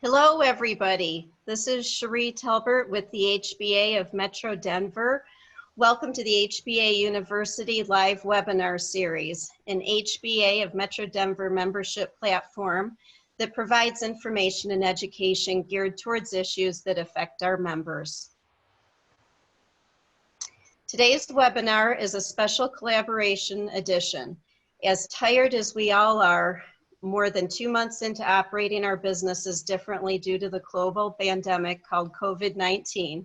Hello, everybody. This is Cherie Telbert with the HBA of Metro Denver. Welcome to the HBA University live webinar series, an HBA of Metro Denver membership platform that provides information and education geared towards issues that affect our members. Today's webinar is a special collaboration edition. As tired as we all are, more than 2 months into operating our businesses differently due to the global pandemic called COVID-19,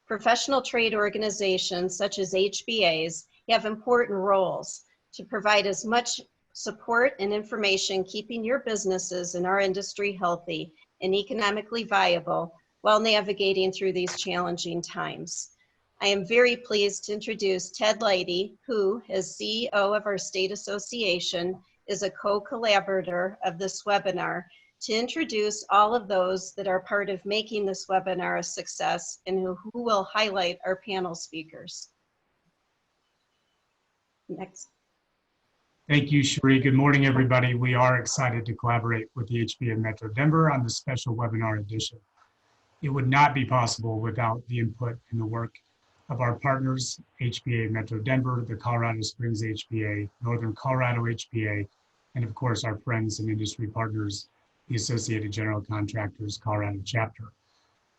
professional trade organizations such as HBAs have important roles to provide as much support and information keeping your businesses and our industry healthy and economically viable while navigating through these challenging times. I am very pleased to introduce Ted Leidy, who, as CEO of our state association, is a co-collaborator of this webinar, to introduce all of those that are part of making this webinar a success and who will highlight our panel speakers. Next. Thank you, Cherie. Good morning, everybody. We are excited to collaborate with the HBA of Metro Denver on this special webinar edition. It would not be possible without the input and the work of our partners, HBA Metro Denver, the Colorado Springs HBA, Northern Colorado HBA, and of course our friends and industry partners, the Associated General Contractors Colorado Chapter.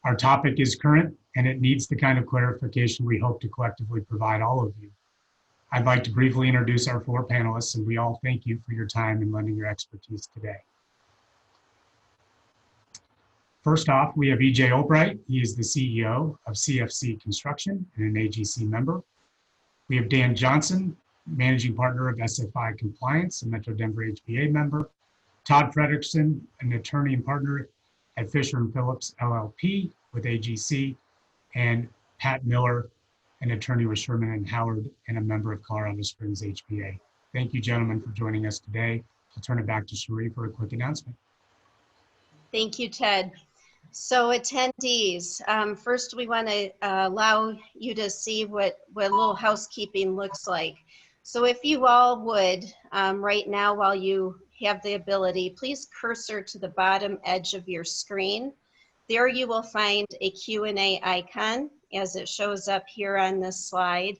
Our topic is current and it needs the kind of clarification we hope to collectively provide all of you. I'd like to briefly introduce our 4 panelists, and we all thank you for your time and lending your expertise today. First off, we have EJ Albright. He is the CEO of CFC Construction and an AGC member. We have Dan Johnson, Managing Partner of SFI Compliance, a Metro Denver HBA member. Todd Frederickson, an attorney and partner at Fisher & Phillips LLP with AGC. And Pat Miller, an attorney with Sherman & Howard and a member of Colorado Springs HBA. Thank you, gentlemen, for joining us today. I'll turn it back to Cherie for a quick announcement. Thank you, Ted. So attendees, first we want to allow you to see what a little housekeeping looks like. So if you all would, right now while you have the ability, please cursor to the bottom edge of your screen. There you will find a Q&A icon as it shows up here on this slide.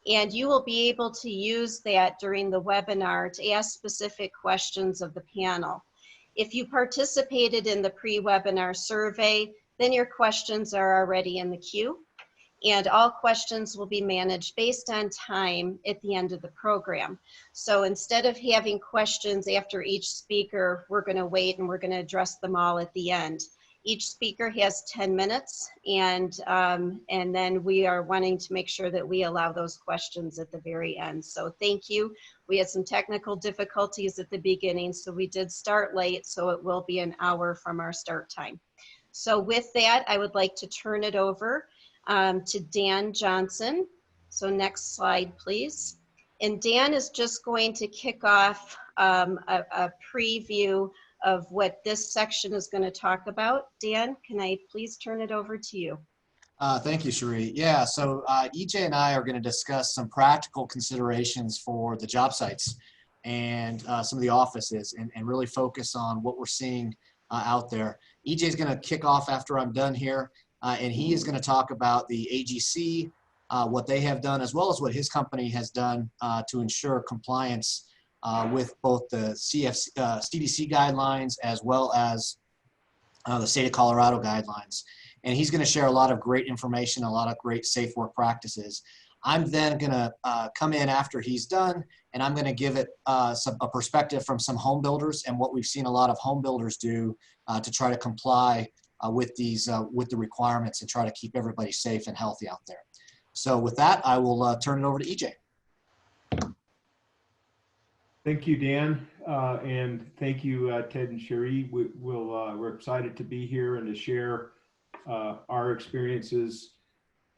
And you will be able to use that during the webinar to ask specific questions of the panel. If you participated in the pre-webinar survey, then your questions are already in the queue, and all questions will be managed based on time at the end of the program. So instead of having questions after each speaker, we're going to wait and we're going to address them all at the end. Each speaker has 10 minutes, and then we are wanting to make sure that we allow those questions at the very end. So thank you. We had some technical difficulties at the beginning, so we did start late, so it will be an hour from our start time. So with that, I would like to turn it over to Dan Johnson. So next slide, please. And Dan is just going to kick off a preview of what this section is going to talk about. Dan, can I please turn it over to you? Thank you, Cherie. Yeah, so EJ and I are going to discuss some practical considerations for the job sites and some of the offices and really focus on what we're seeing out there. EJ is going to kick off after I'm done here, and he is going to talk about the AGC, what they have done, as well as what his company has done to ensure compliance with both the CDC guidelines as well as the state of Colorado guidelines. And he's going to share a lot of great information, a lot of great safe work practices. I'm then going to come in after he's done, and I'm going to give it a perspective from some home builders and what we've seen a lot of home builders do to try to comply with the requirements and try to keep everybody safe and healthy out there. So with that, I will turn it over to EJ. Thank you, Dan, and thank you, Ted and Cherie. We're excited to be here and to share our experiences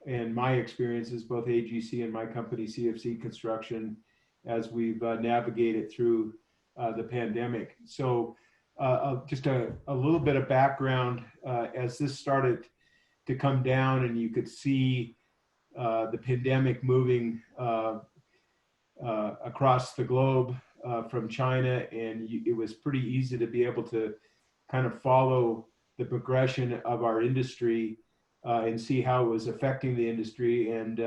and my experiences, both AGC and my company, CFC Construction, as we've navigated through the pandemic. So just a little bit of background, as this started to come down and you could see the pandemic moving across the globe from China, and it was pretty easy to be able to kind of follow the progression of our industry and see how it was affecting the industry. And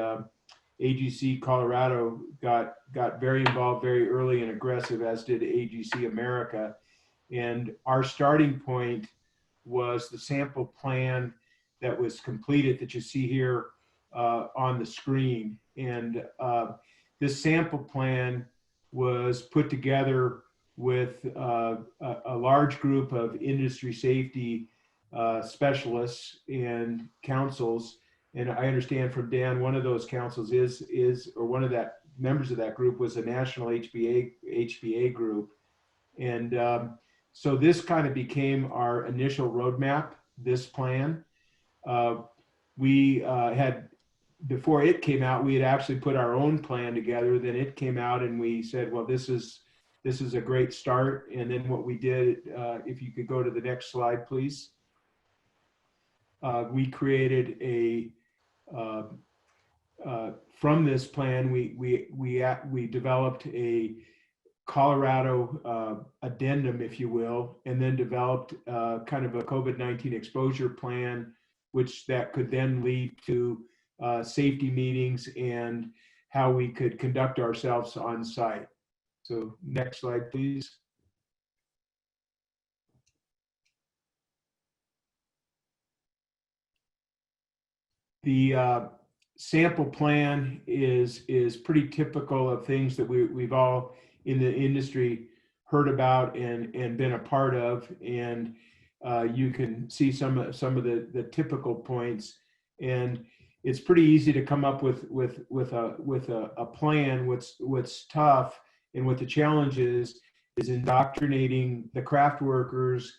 AGC Colorado got very involved very early and aggressive, as did AGC America. And our starting point was the sample plan that was completed that you see here on the screen. And this sample plan was put together with a large group of industry safety specialists and councils. And I understand from Dan, one of those councils or one of that members of that group was a national HBA group. And so this kind of became our initial roadmap, this plan. We had, before it came out, we had actually put our own plan together. Then it came out and we said, well, this is a great start. And then what we did, if you could go to the next slide, please. We created from this plan, we developed a Colorado addendum, if you will, and then developed kind of a COVID-19 exposure plan, which that could then lead to safety meetings and how we could conduct ourselves on site. So next slide, please. The sample plan is pretty typical of things that we've all in the industry heard about and been a part of, and you can see some of the typical points. And it's pretty easy to come up with a plan. What's tough and what the challenge is indoctrinating the craft workers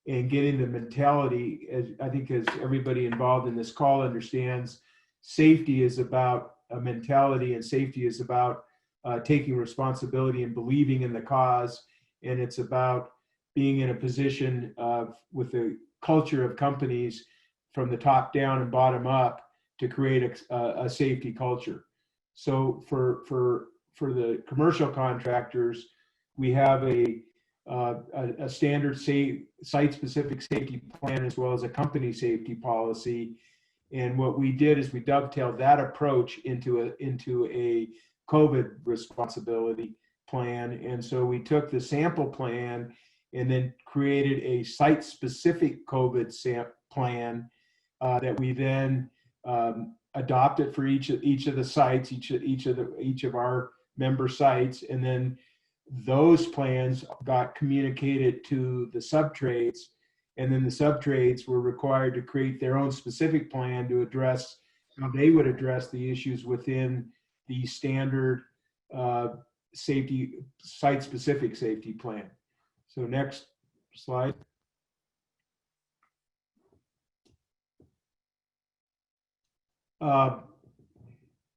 and getting the mentality, as I think as everybody involved in this call understands, safety is about a mentality, and safety is about taking responsibility and believing in the cause. And it's about being in a position with the culture of companies from the top down and bottom up to create a safety culture. So for the commercial contractors, we have a standard site-specific safety plan as well as a company safety policy. And what we did is we dovetailed that approach into a COVID responsibility plan. And so we took the sample plan and then created a site-specific COVID plan that we then adopted for each of the sites, each of our member sites, and then those plans got communicated to the subtrades, and then the subtrades were required to create their own specific plan to address how they would address the issues within the standard site-specific safety plan. So next slide.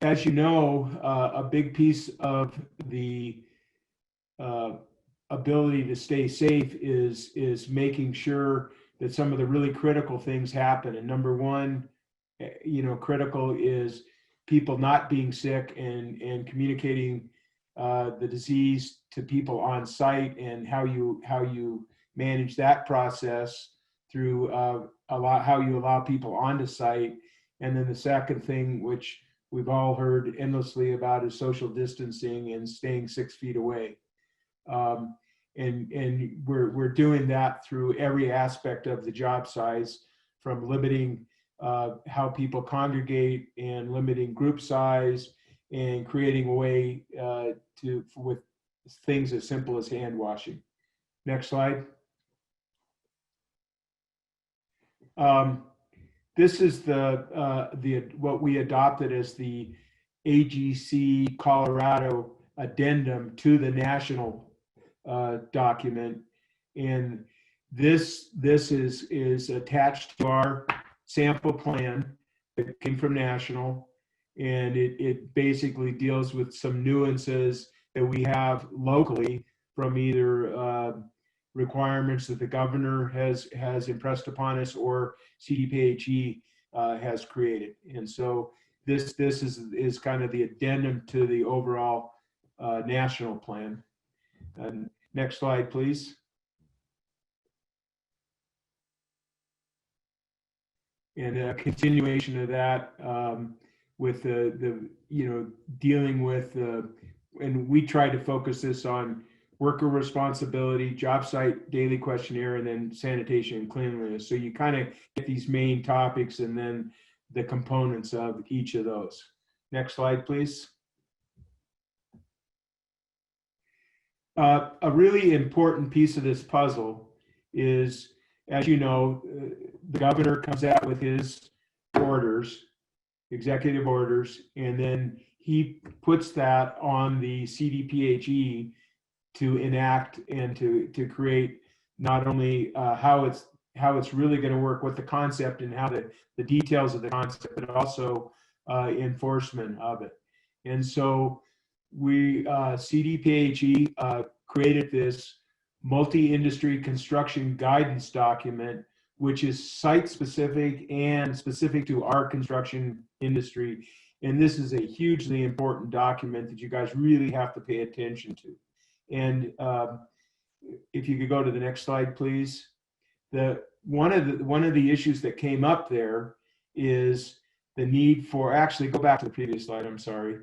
As you know, a big piece of the ability to stay safe is making sure that some of the really critical things happen. And number one, critical is people not being sick and communicating the disease to people on site, and how you manage that process through how you allow people onto site. And then the second thing, which we've all heard endlessly about, is social distancing and staying 6 feet away. And we're doing that through every aspect of the job size, from limiting how people congregate and limiting group size and creating a way with things as simple as hand washing. Next slide. This is what we adopted as the AGC Colorado addendum to the national document, and this is attached to our sample plan that came from national, and it basically deals with some nuances that we have locally from either requirements that the governor has impressed upon us or CDPHE has created. And so this is kind of the addendum to the overall national plan. And next slide, please. and a continuation of that with the dealing with and we tried to focus this on worker responsibility, job site daily questionnaire, and then sanitation and cleanliness. So you kind of get these main topics and then the components of each of those. Next slide, please. A really important piece of this puzzle is, as you know, the governor comes out with his orders, executive orders, and then he puts that on the CDPHE to enact and to create not only how it's really going to work, what the concept and how the details of the concept, but also enforcement of it. And so we CDPHE created this multi-industry construction guidance document, which is site specific and specific to our construction industry. And this is a hugely important document that you guys really have to pay attention to. And if you could go to the next slide, please. One of the issues that came up there is the need for, actually go back to the previous slide, I'm sorry.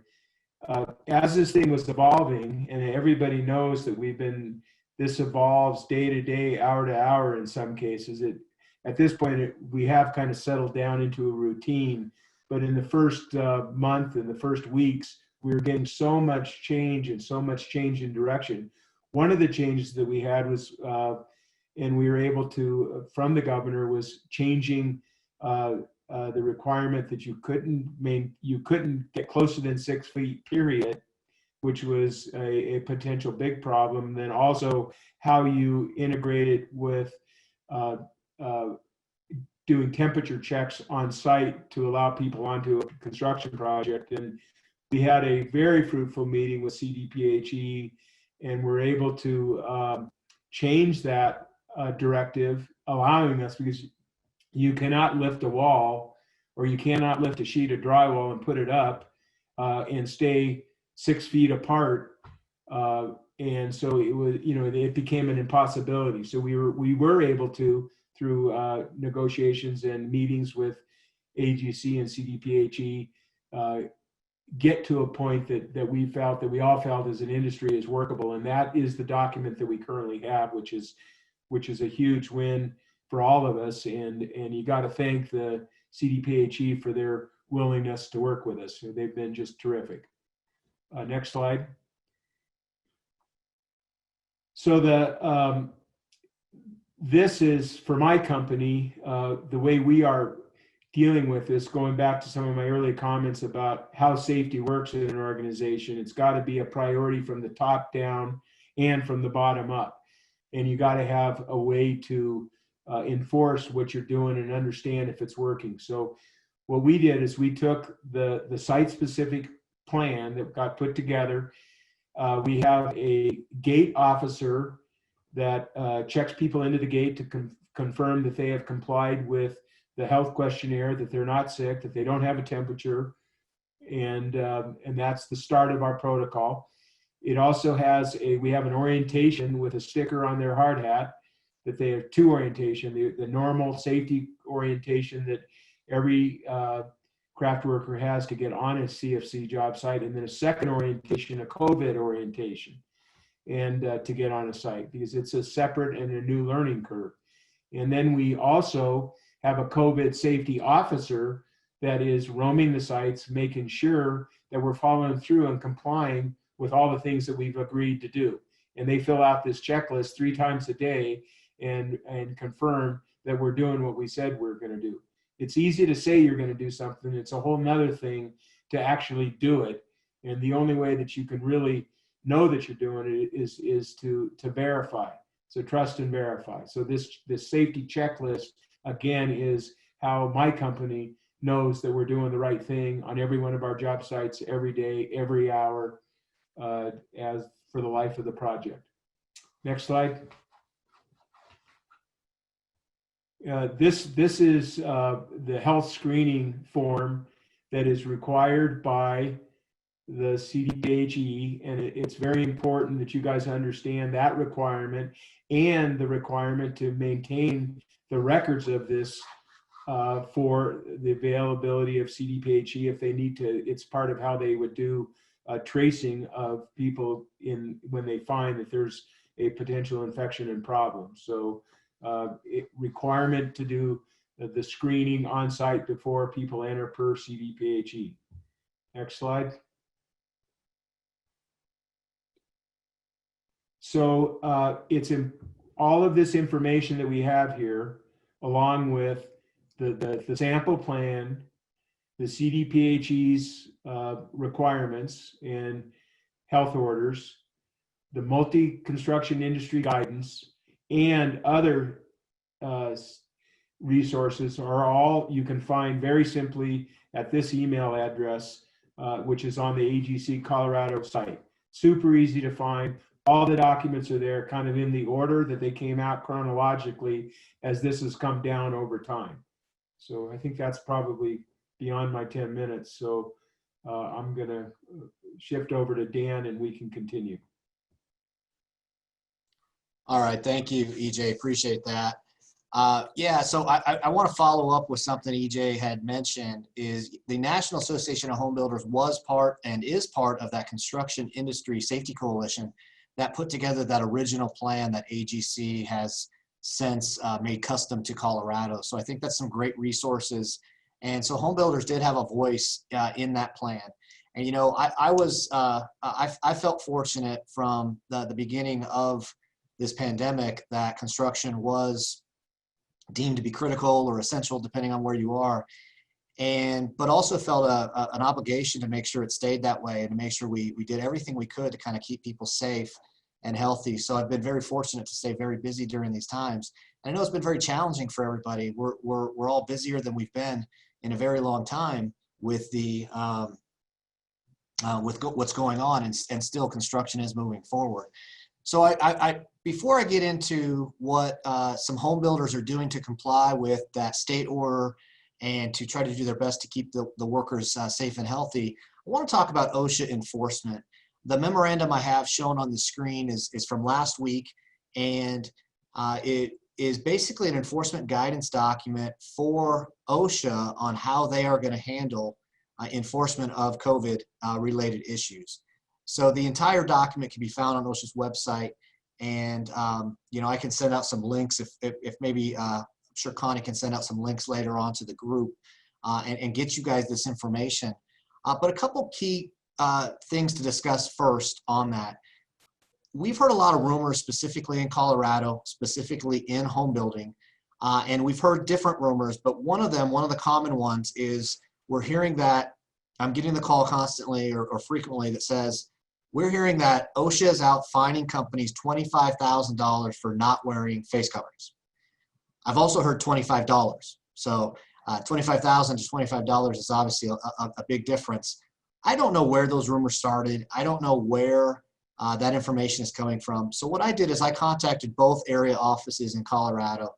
As this thing was evolving, and everybody knows that this evolves day to day, hour to hour in some cases. At this point, we have kind of settled down into a routine, but in the first month and the first weeks, we were getting so much change and so much change in direction. One of the changes that we had was, and we were able to, from the governor, was changing the requirement that you couldn't get closer than 6 feet, period, which was a potential big problem. Then also how you integrate it with doing temperature checks on site to allow people onto a construction project. And we had a very fruitful meeting with CDPHE, and we're able to change that directive, allowing us, because you cannot lift a wall or you cannot lift a sheet of drywall and put it up and stay 6 feet apart. And so it was, it became an impossibility. So we were able to, through negotiations and meetings with AGC and CDPHE, get to a point that we all felt as an industry is workable. And that is the document that we currently have, which is a huge win for all of us. And you got to thank the CDPHE for their willingness to work with us. They've been just terrific. Next slide. So this is, for my company, the way we are dealing with this, going back to some of my early comments about how safety works in an organization. It's got to be a priority from the top down and from the bottom up. And you got to have a way to enforce what you're doing and understand if it's working. So what we did is we took the site-specific plan that got put together. We have a gate officer that checks people into the gate to confirm that they have complied with the health questionnaire, that they're not sick, that they don't have a temperature, and that's the start of our protocol. It also has we have an orientation with a sticker on their hard hat, that they have two orientation, the normal safety orientation that every craft worker has to get on a CFC job site, and then a second orientation, a COVID orientation, and to get on a site, because it's a separate and a new learning curve. And then we also have a COVID safety officer that is roaming the sites, making sure that we're following through and complying with all the things that we've agreed to do. And they fill out this checklist 3 times a day and confirm that we're doing what we said we're going to do. It's easy to say you're going to do something. It's a whole nother thing to actually do it. And the only way that you can really know that you're doing it is to verify. So trust and verify. So this safety checklist, again, is how my company knows that we're doing the right thing on every one of our job sites, every day, every hour, as for the life of the project. Next slide. This is the health screening form that is required by the CDPHE, and it's very important that you guys understand that requirement and the requirement to maintain the records of this for the availability of CDPHE if they need to. It's part of how they would do tracing of people when they find that there's a potential infection and problem. So requirement to do the screening on site before people enter per CDPHE. Next slide. So it's in all of this information that we have here, along with the sample plan, the CDPHE's requirements and health orders, the multi-construction industry guidance, and other resources are all you can find very simply at this email address, which is on the AGC Colorado site. Super easy to find. All the documents are there kind of in the order that they came out chronologically as this has come down over time. So I think that's probably beyond my 10 minutes. So I'm going to shift over to Dan and we can continue. All right, thank you, EJ, appreciate that. Yeah, so I want to follow up with something EJ had mentioned. Is the National Association of Home Builders was part and is part of that Construction Industry Safety Coalition that put together that original plan that AGC has since made custom to Colorado. So I think that's some great resources. And so home builders did have a voice in that plan. And, you know, I felt fortunate from the beginning of this pandemic that construction was deemed to be critical or essential, depending on where you are. But also felt an obligation to make sure it stayed that way and to make sure we did everything we could to kind of keep people safe and healthy. So I've been very fortunate to stay very busy during these times. And I know it's been very challenging for everybody. We're all busier than we've been in a very long time with the with what's going on, and still construction is moving forward. So I before I get into what some home builders are doing to comply with that state order and to try to do their best to keep the workers safe and healthy, I want to talk about OSHA enforcement. The memorandum I have shown on the screen is from last week, and it is basically an enforcement guidance document for OSHA on how they are going to handle enforcement of COVID related issues. So the entire document can be found on OSHA's website, and you know, I can send out some links if maybe I'm sure Connie can send out some links later on to the group and get you guys this information. But a couple key things to discuss first on that. We've heard a lot of rumors, specifically in Colorado, specifically in home building, and we've heard different rumors, but one of the common ones is we're hearing that, I'm getting the call constantly or frequently that says, we're hearing that OSHA is out fining companies $25,000 for not wearing face coverings. I've also heard $25. So $25,000 to $25 is obviously a big difference. I don't know where those rumors started. I don't know where that information is coming from. So what I did is I contacted both area offices in Colorado,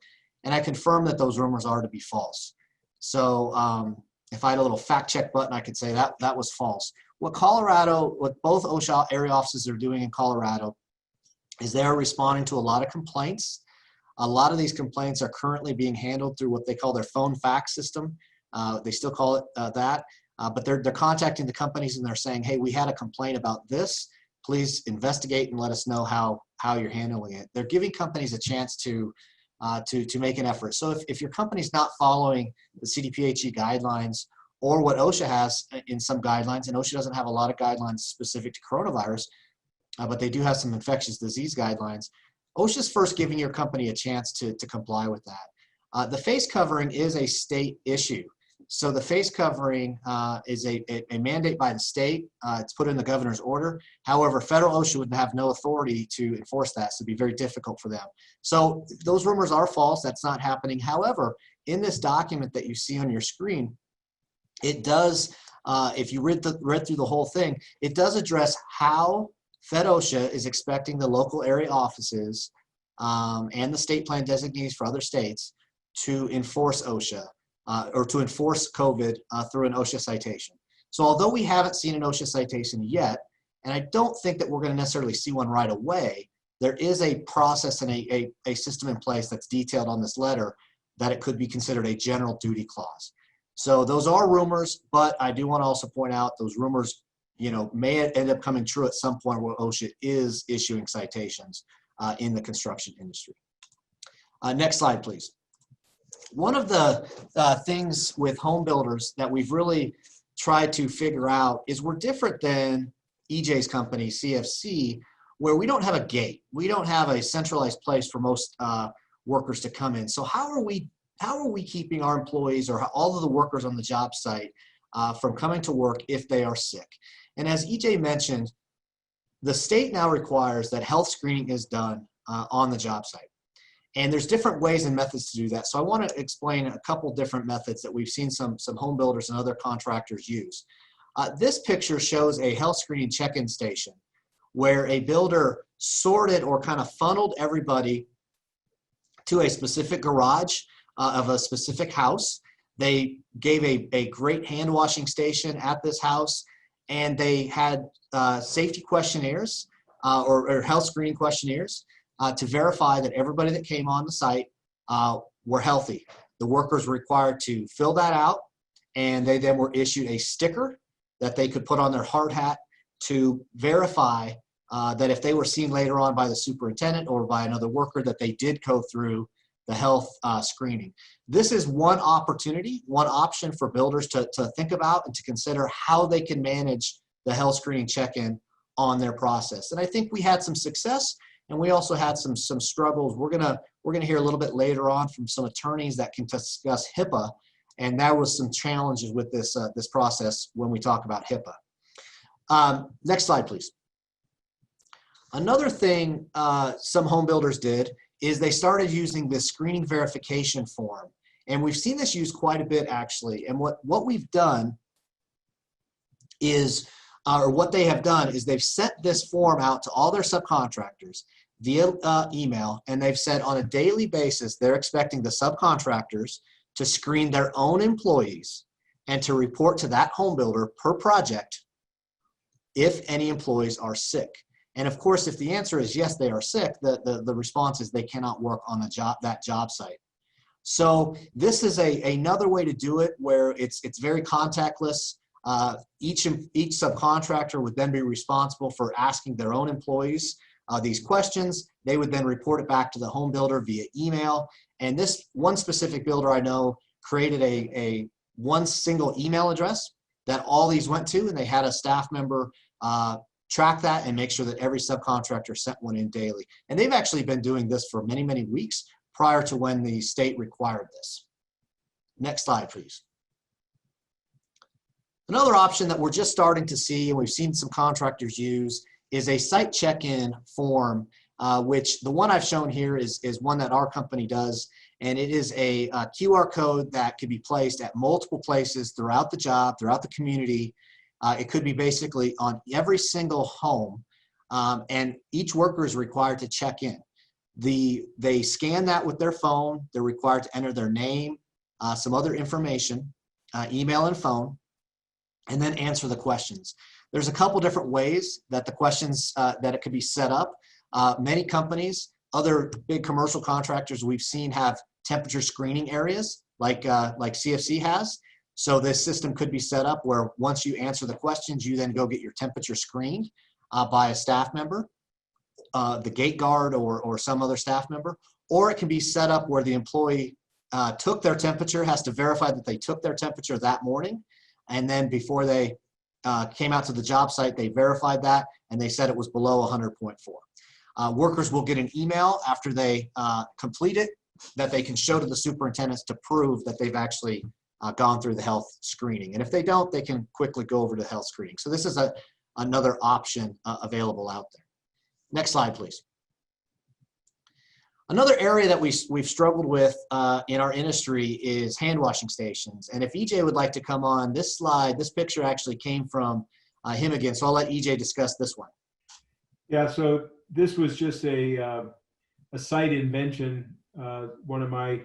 and I confirmed that those rumors are to be false. So if I had a little fact check button, I could say that was false. What both OSHA area offices are doing in Colorado is they're responding to a lot of complaints. A lot of these complaints are currently being handled through what they call their phone fax system. They still call it that, but they're contacting the companies and they're saying, hey, we had a complaint about this. Please investigate and let us know how you're handling it. They're giving companies a chance to make an effort. So if your company's not following the CDPHE guidelines or what OSHA has in some guidelines, and OSHA doesn't have a lot of guidelines specific to coronavirus, but they do have some infectious disease guidelines, OSHA's first giving your company a chance to comply with that. The face covering is a state issue. So the face covering is a mandate by the state. It's put in the governor's order. However, federal OSHA would have no authority to enforce that, so it'd be very difficult for them. So those rumors are false. That's not happening. However, in this document that you see on your screen, it does, if you read through the whole thing, it does address how FedOSHA is expecting the local area offices and the state plan designees for other states to enforce OSHA. Or to enforce COVID through an OSHA citation. So although we haven't seen an OSHA citation yet, and I don't think that we're going to necessarily see one right away, there is a process and a system in place that's detailed on this letter that it could be considered a general duty clause. So those are rumors, but I do want to also point out those rumors, may end up coming true at some point where OSHA is issuing citations in the construction industry. Next slide, please. One of the things with home builders that we've really tried to figure out is we're different than EJ's company, CFC, where we don't have a gate. We don't have a centralized place for most workers to come in. So how are we keeping our employees or all of the workers on the job site from coming to work if they are sick? And as EJ mentioned, the state now requires that health screening is done on the job site. And there's different ways and methods to do that. So I want to explain a couple different methods that we've seen some home builders and other contractors use. This picture shows a health screening check-in station where a builder sorted or kind of funneled everybody to a specific garage of a specific house. They gave a great hand washing station at this house, and they had safety questionnaires or health screening questionnaires to verify that everybody that came on the site were healthy. The workers were required to fill that out, and they then were issued a sticker that they could put on their hard hat to verify that if they were seen later on by the superintendent or by another worker, that they did go through the health screening. This is one opportunity, one option for builders to think about and to consider how they can manage the health screening check-in on their process. And I think we had some success, and we also had some struggles. We're gonna hear a little bit later on from some attorneys that can discuss HIPAA, and there was some challenges with this this process when we talk about HIPAA. Next slide, please. Another thing some home builders did is they started using this screening verification form, and we've seen this used quite a bit actually. And what we've done is, or what they have done is they've sent this form out to all their subcontractors via email, and they've said on a daily basis they're expecting the subcontractors to screen their own employees and to report to that home builder per project if any employees are sick. And of course, if the answer is yes, they are sick, the response is they cannot work on that job site. So this is another way to do it where it's very contactless. Each subcontractor would then be responsible for asking their own employees these questions. They would then report it back to the home builder via email. And this one specific builder I know created a one single email address that all these went to, and they had a staff member track that and make sure that every subcontractor sent one in daily. And they've actually been doing this for many, many weeks prior to when the state required this. Next slide, please. Another option that we're just starting to see, and we've seen some contractors use, is a site check-in form, which the one I've shown here is one that our company does, and it is a QR code that could be placed at multiple places throughout the job, throughout the community. It could be basically on every single home, and each worker is required to check in. They scan that with their phone. They're required to enter their name, some other information, email and phone, and then answer the questions. There's a couple different ways that the questions that it could be set up. Many companies, other big commercial contractors we've seen have temperature screening areas like CFC has. So this system could be set up where once you answer the questions, you then go get your temperature screened by a staff member, the gate guard or some other staff member, or it can be set up where the employee took their temperature, has to verify that they took their temperature that morning, and then before they came out to the job site, they verified that, and they said it was below 100.4. Workers will get an email after they complete it that they can show to the superintendents to prove that they've actually gone through the health screening. And if they don't, they can quickly go over to health screening. So this is another option available out there. Next slide, please. Another area that we've struggled with in our industry is hand washing stations. And if EJ would like to come on, this slide, this picture actually came from him again. So I'll let EJ discuss this one. Yeah, so this was just a site invention one of my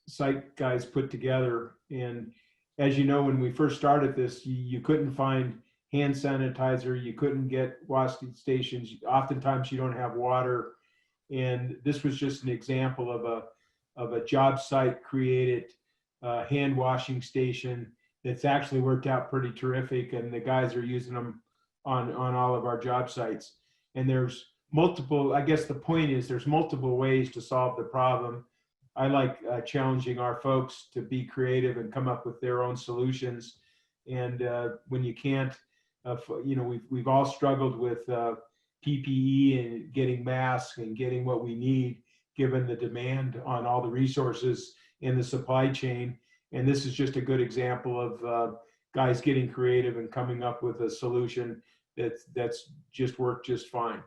site guys put together. And as you know, when we first started this, you couldn't find hand sanitizer, you couldn't get washing stations. Oftentimes you don't have water. And this was just an example of of a job site created hand washing station that's actually worked out pretty terrific, and the guys are using them on all of our job sites. And there's multiple, I guess the point is there's multiple ways to solve the problem. I like challenging our folks to be creative and come up with their own solutions. And when you can't, you know, we've all struggled with PPE and getting masks and getting what we need, given the demand on all the resources in the supply chain. And this is just a good example of guys getting creative and coming up with a solution that's just worked just fine.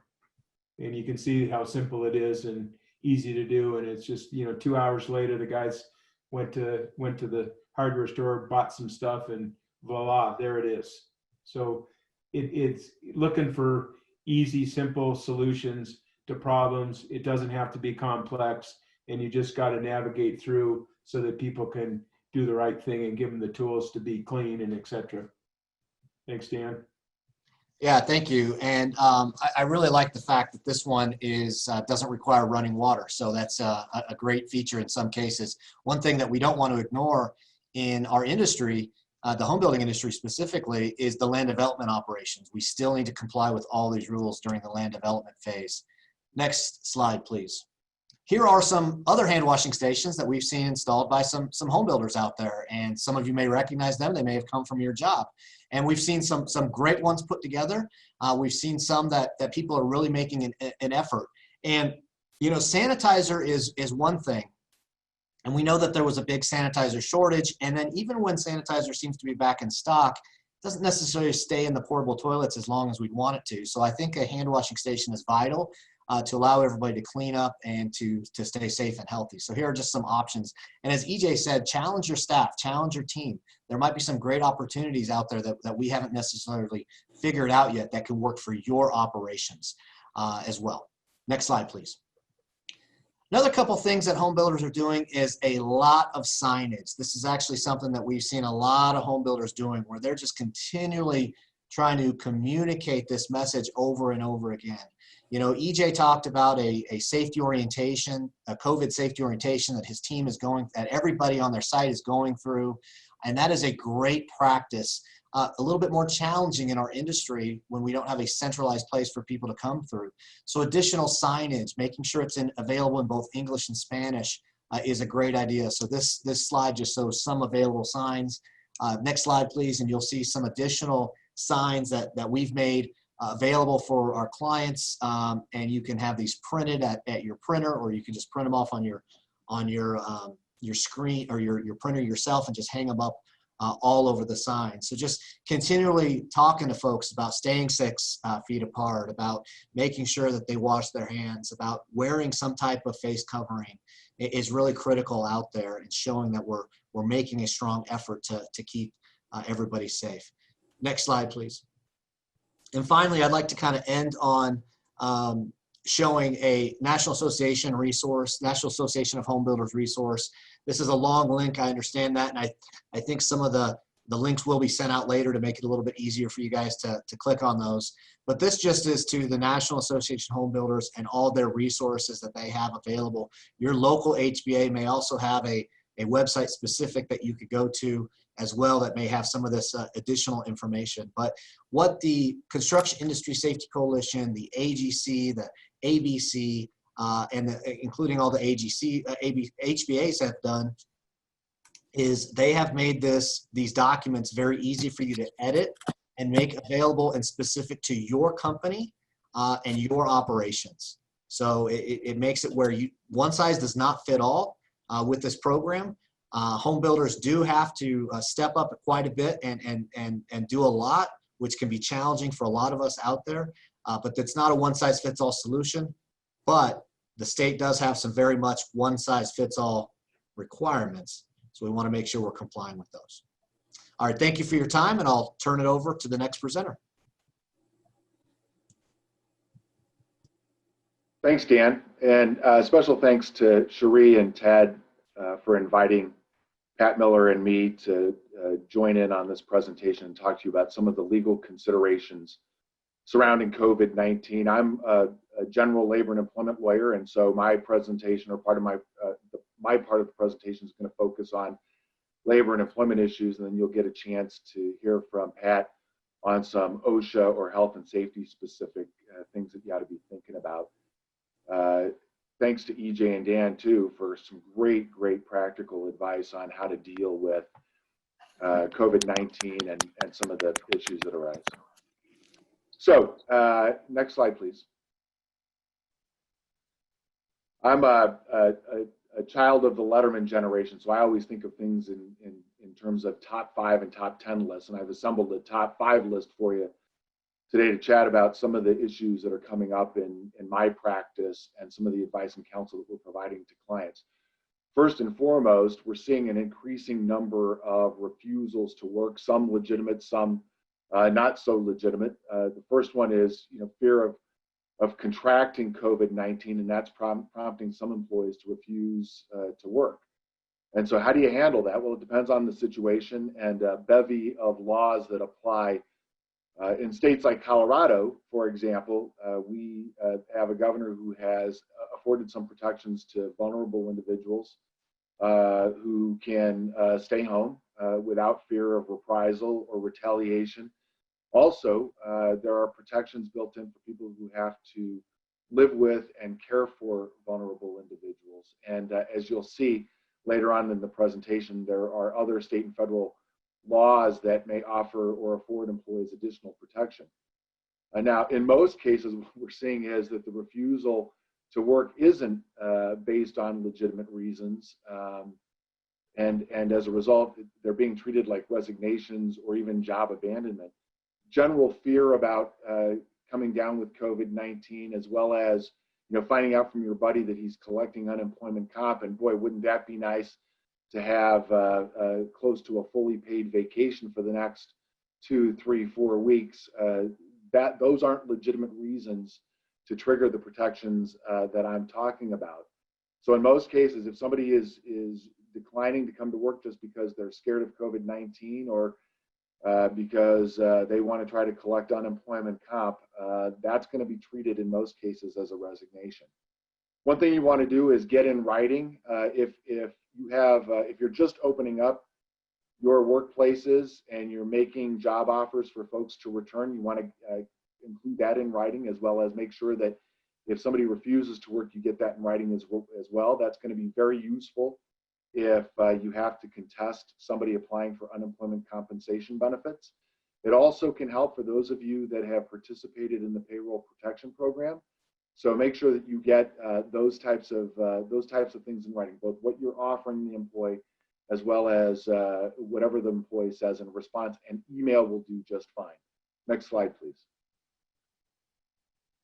And you can see how simple it is and easy to do. And it's just, you know, 2 hours later, the guys went to the hardware store, bought some stuff, and voila, there it is. So it's looking for easy, simple solutions to problems. It doesn't have to be complex, and you just got to navigate through so that people can do the right thing and give them the tools to be clean and etc. Thanks, Dan. Yeah, thank you. And I really like the fact that this one is doesn't require running water. So that's a great feature in some cases. One thing that we don't want to ignore in our industry, the home building industry specifically, is the land development operations. We still need to comply with all these rules during the land development phase. Next slide, please. Here are some other hand washing stations that we've seen installed by some home builders out there, and some of you may recognize them. They may have come from your job. And we've seen some great ones put together. We've seen some that people are really making an effort. And, you know, sanitizer is one thing. And we know that there was a big sanitizer shortage. And then even when sanitizer seems to be back in stock, it doesn't necessarily stay in the portable toilets as long as we'd want it to. So I think a hand washing station is vital to allow everybody to clean up and to stay safe and healthy. So here are just some options. And as EJ said, challenge your staff, challenge your team. There might be some great opportunities out there that we haven't necessarily figured out yet that can work for your operations as well. Next slide, please. Another couple things that home builders are doing is a lot of signage. This is actually something that we've seen a lot of home builders doing, where they're just continually trying to communicate this message over and over again. You know, EJ talked about a safety orientation, a COVID safety orientation that his team is going, that everybody on their site is going through. And that is a great practice, a little bit more challenging in our industry when we don't have a centralized place for people to come through. So additional signage, making sure it's available in both English and Spanish is a great idea. So this slide just shows some available signs. Next slide, please, and you'll see some additional signs that we've made available for our clients, and you can have these printed at your printer, or you can just print them off on your screen or your printer yourself and just hang them up all over the sign. So just continually talking to folks about staying 6 feet apart, about making sure that they wash their hands, about wearing some type of face covering is really critical out there, and showing that we're making a strong effort to keep everybody safe. Next slide, please. And finally, I'd like to kind of end on showing a National Association resource, National Association of Home Builders resource. This is a long link, I understand that, and I think some of the links will be sent out later to make it a little bit easier for you guys to click on those. But this just is to the National Association of Home Builders and all their resources that they have available. Your local HBA may also have a website specific that you could go to as well that may have some of this additional information. But what the Construction Industry Safety Coalition, the AGC, the ABC, and including all the HBAs have done is they have made these documents very easy for you to edit and make available and specific to your company and your operations. So it makes it where one size does not fit all with this program. Home builders do have to step up quite a bit and do a lot, which can be challenging for a lot of us out there. But it's not a one-size-fits-all solution. But the state does have some very much one-size-fits-all requirements. So we want to make sure we're complying with those. All right, thank you for your time, and I'll turn it over to the next presenter. Thanks, Dan. And special thanks to Cherie and Ted for inviting Pat Miller and me to join in on this presentation and talk to you about some of the legal considerations surrounding COVID-19. I'm a general labor and employment lawyer, and so my presentation, or part of my part of the presentation is going to focus on labor and employment issues, and then you'll get a chance to hear from Pat on some OSHA or health and safety specific things that you ought to be thinking about. Thanks to EJ and Dan too for some great practical advice on how to deal with COVID-19 and some of the issues that arise. So next slide, please. I'm a child of the Letterman generation, so I always think of things in terms of top 5 and top 10 lists, and I've assembled a top 5 list for you today to chat about some of the issues that are coming up in my practice and some of the advice and counsel that we're providing to clients. First and foremost, we're seeing an increasing number of refusals to work, some legitimate, some not so legitimate. The first one is, fear of contracting COVID-19, and that's prompting some employees to refuse to work. And so how do you handle that? Well, it depends on the situation and a bevy of laws that apply. In states like Colorado, for example, we have a governor who has afforded some protections to vulnerable individuals who can stay home without fear of reprisal or retaliation. Also, there are protections built in for people who have to live with and care for vulnerable individuals. And as you'll see later on in the presentation, there are other state and federal laws that may offer or afford employees additional protection. Now, in most cases, what we're seeing is that the refusal to work isn't based on legitimate reasons. And as a result, they're being treated like resignations or even job abandonment. General fear about coming down with COVID-19, as well as finding out from your buddy that he's collecting unemployment comp, and boy, wouldn't that be nice to have close to a fully paid vacation for the next 2, 3, 4 weeks. Those aren't legitimate reasons to trigger the protections that I'm talking about. So in most cases, if somebody is declining to come to work just because they're scared of COVID-19 or because they want to try to collect unemployment comp, that's going to be treated in most cases as a resignation. One thing you want to do is get in writing. If you're just opening up your workplaces and you're making job offers for folks to return, you want to include that in writing, as well as make sure that if somebody refuses to work, you get that in writing as well. That's going to be very useful if you have to contest somebody applying for unemployment compensation benefits. It also can help for those of you that have participated in the payroll protection program. So make sure that you get those types of things in writing, both what you're offering the employee as well as whatever the employee says in response, and email will do just fine. Next slide, please.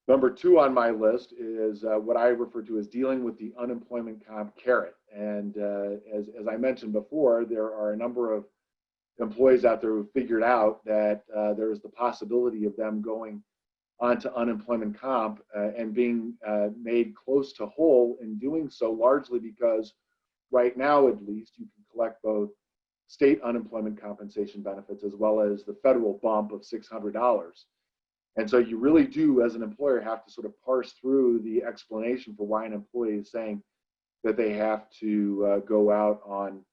Number 2 on my list is what I refer to as dealing with the unemployment comp carrot. And as I mentioned before, there are a number of employees out there who figured out that there is the possibility of them going onto unemployment comp and being made close to whole in doing so, largely because right now, at least, you can collect both state unemployment compensation benefits as well as the federal bump of $600. And so you really do, as an employer, have to sort of parse through the explanation for why an employee is saying that they have to go out on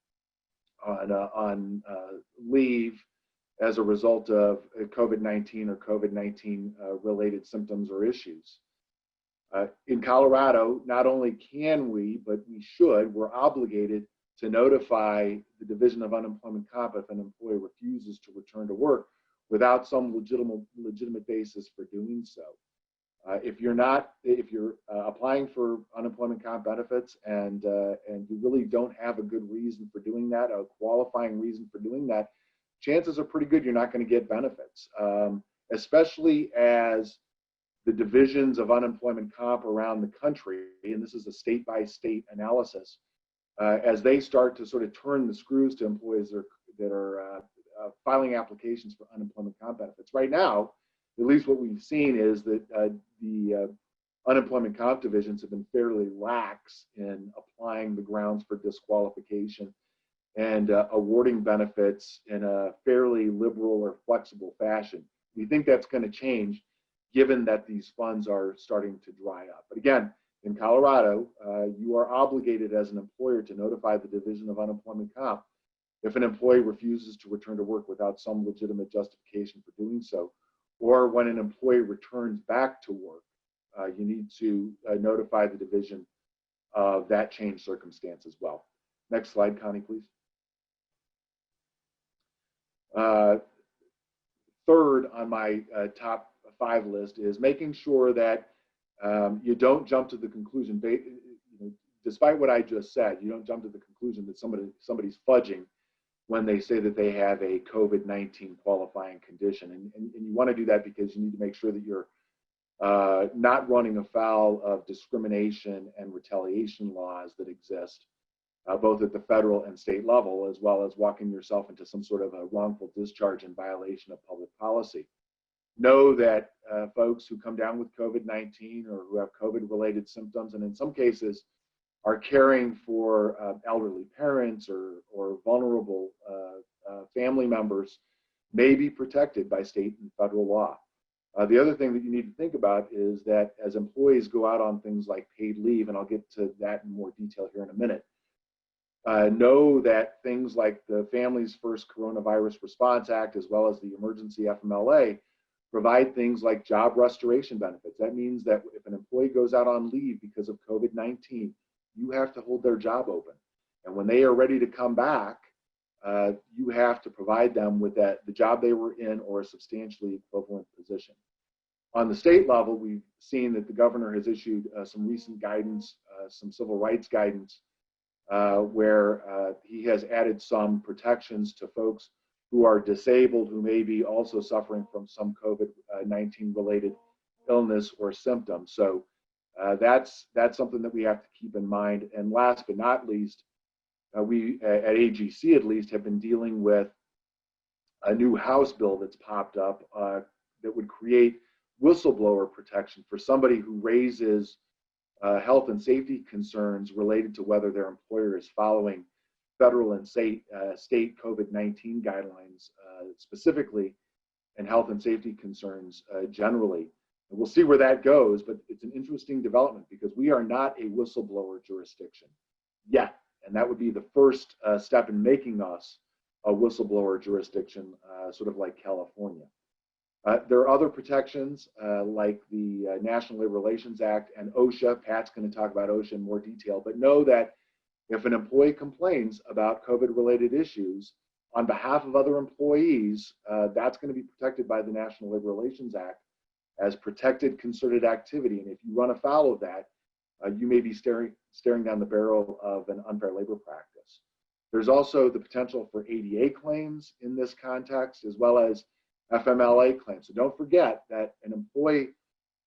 leave as a result of COVID-19 or COVID-19 related symptoms or issues. In Colorado, not only can we, but we should, we're obligated to notify the Division of Unemployment Comp if an employee refuses to return to work without some legitimate basis for doing so. If you're applying for unemployment comp benefits and you really don't have a good reason for doing that, a qualifying reason for doing that, chances are pretty good you're not going to get benefits, especially as the divisions of unemployment comp around the country, and this is a state-by-state analysis, as they start to sort of turn the screws to employees that are filing applications for unemployment comp benefits. Right now, at least what we've seen is that the unemployment comp divisions have been fairly lax in applying the grounds for disqualification and awarding benefits in a fairly liberal or flexible fashion. We think that's going to change given that these funds are starting to dry up. But again, in Colorado, you are obligated as an employer to notify the Division of Unemployment Comp if an employee refuses to return to work without some legitimate justification for doing so, or when an employee returns back to work, you need to notify the division of that changed circumstance as well. Next slide, Connie, please. Third on my top 5 list is making sure that you don't jump to the conclusion, despite what I just said, you don't jump to the conclusion that somebody's fudging when they say that they have a COVID-19 qualifying condition. And you want to do that because you need to make sure that you're not running afoul of discrimination and retaliation laws that exist, both at the federal and state level, as well as walking yourself into some sort of a wrongful discharge in violation of public policy. Know that folks who come down with COVID-19 or who have COVID-related symptoms, and in some cases are caring for elderly parents or vulnerable family members, may be protected by state and federal law. The other thing that you need to think about is that as employees go out on things like paid leave, and I'll get to that in more detail here in a minute, know that things like the Families First Coronavirus Response Act, as well as the Emergency FMLA, provide things like job restoration benefits. That means that if an employee goes out on leave because of COVID-19, you have to hold their job open. And when they are ready to come back, you have to provide them with the job they were in or a substantially equivalent position. On the state level, we've seen that the governor has issued some recent guidance, some civil rights guidance, where he has added some protections to folks who are disabled, who may be also suffering from some COVID-19 related illness or symptoms. So that's something that we have to keep in mind. And last but not least, we at AGC at least have been dealing with a new House bill that's popped up that would create whistleblower protection for somebody who raises health and safety concerns related to whether their employer is following federal and state COVID-19 guidelines specifically, and health and safety concerns generally. And we'll see where that goes, but it's an interesting development because we are not a whistleblower jurisdiction yet. And that would be the first step in making us a whistleblower jurisdiction, sort of like California. There are other protections like the National Labor Relations Act and OSHA. Pat's going to talk about OSHA in more detail, but know that if an employee complains about COVID-related issues on behalf of other employees, that's going to be protected by the National Labor Relations Act as protected concerted activity. And if you run afoul of that, you may be staring down the barrel of an unfair labor practice. There's also the potential for ADA claims in this context, as well as FMLA claims. So don't forget that an employee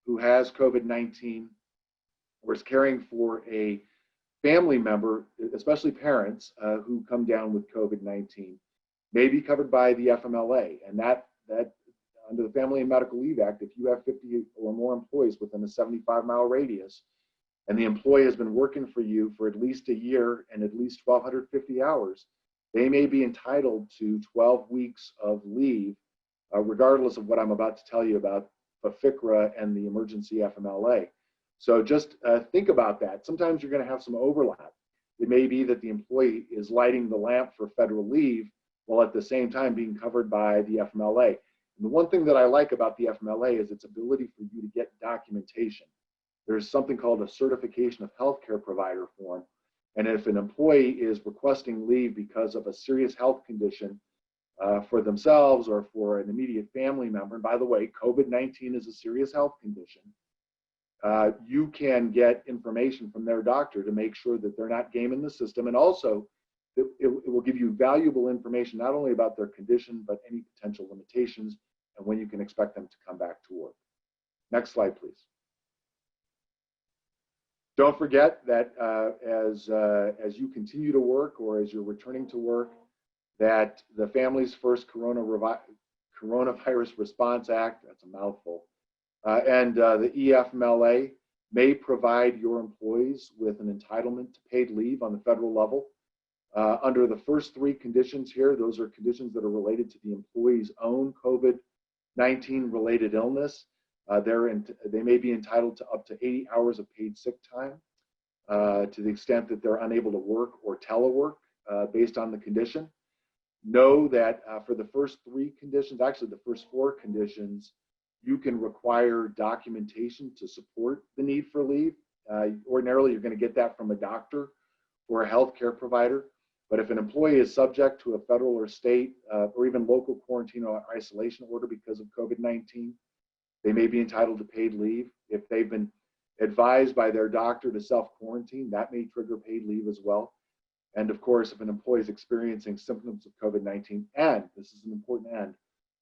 who has COVID-19 or is caring for a family member, especially parents who come down with COVID-19, may be covered by the FMLA. And that under the Family and Medical Leave Act, if you have 50 or more employees within a 75-mile radius, and the employee has been working for you for at least a year and at least 1,250 hours, they may be entitled to 12 weeks of leave, regardless of what I'm about to tell you about FFICRA and the emergency FMLA. So just think about that. Sometimes you're going to have some overlap. It may be that the employee is lighting the lamp for federal leave while at the same time being covered by the FMLA. And the one thing that I like about the FMLA is its ability for you to get documentation. There's something called a certification of healthcare provider form. And if an employee is requesting leave because of a serious health condition for themselves or for an immediate family member, and by the way, COVID-19 is a serious health condition, you can get information from their doctor to make sure that they're not gaming the system. And also, it will give you valuable information, not only about their condition, but any potential limitations and when you can expect them to come back to work. Next slide, please. Don't forget that as you continue to work or as you're returning to work, that the Families First Coronavirus Response Act, that's a mouthful, and the EFMLA may provide your employees with an entitlement to paid leave on the federal level. Under the first 3 conditions here, those are conditions that are related to the employee's own COVID-19 related illness. they may be entitled to up to 80 hours of paid sick time to the extent that they're unable to work or telework based on the condition. Know that for the first 3 conditions, actually the first 4 conditions, you can require documentation to support the need for leave. Ordinarily, you're going to get that from a doctor or a healthcare provider. But if an employee is subject to a federal or state or even local quarantine or isolation order because of COVID-19, they may be entitled to paid leave. If they've been advised by their doctor to self-quarantine, that may trigger paid leave as well. And of course, if an employee is experiencing symptoms of COVID-19 and, this is an important and,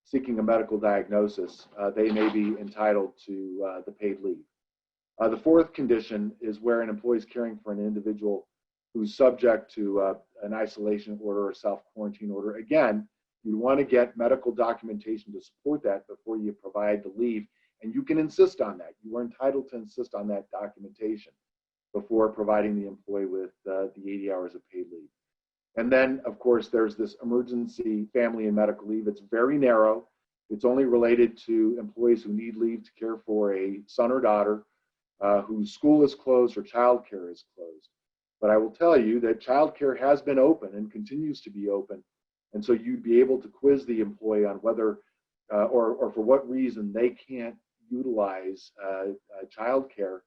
seeking a medical diagnosis, they may be entitled to the paid leave. The 4th condition is where an employee is caring for an individual who's subject to an isolation order or self-quarantine order. Again, you want to get medical documentation to support that before you provide the leave, and you can insist on that. You are entitled to insist on that documentation before providing the employee with the 80 hours of paid leave. And then, of course, there's this emergency family and medical leave. It's very narrow. It's only related to employees who need leave to care for a son or daughter whose school is closed or childcare is closed. But I will tell you that childcare has been open and continues to be open. And so you'd be able to quiz the employee on whether or for what reason they can't utilize childcare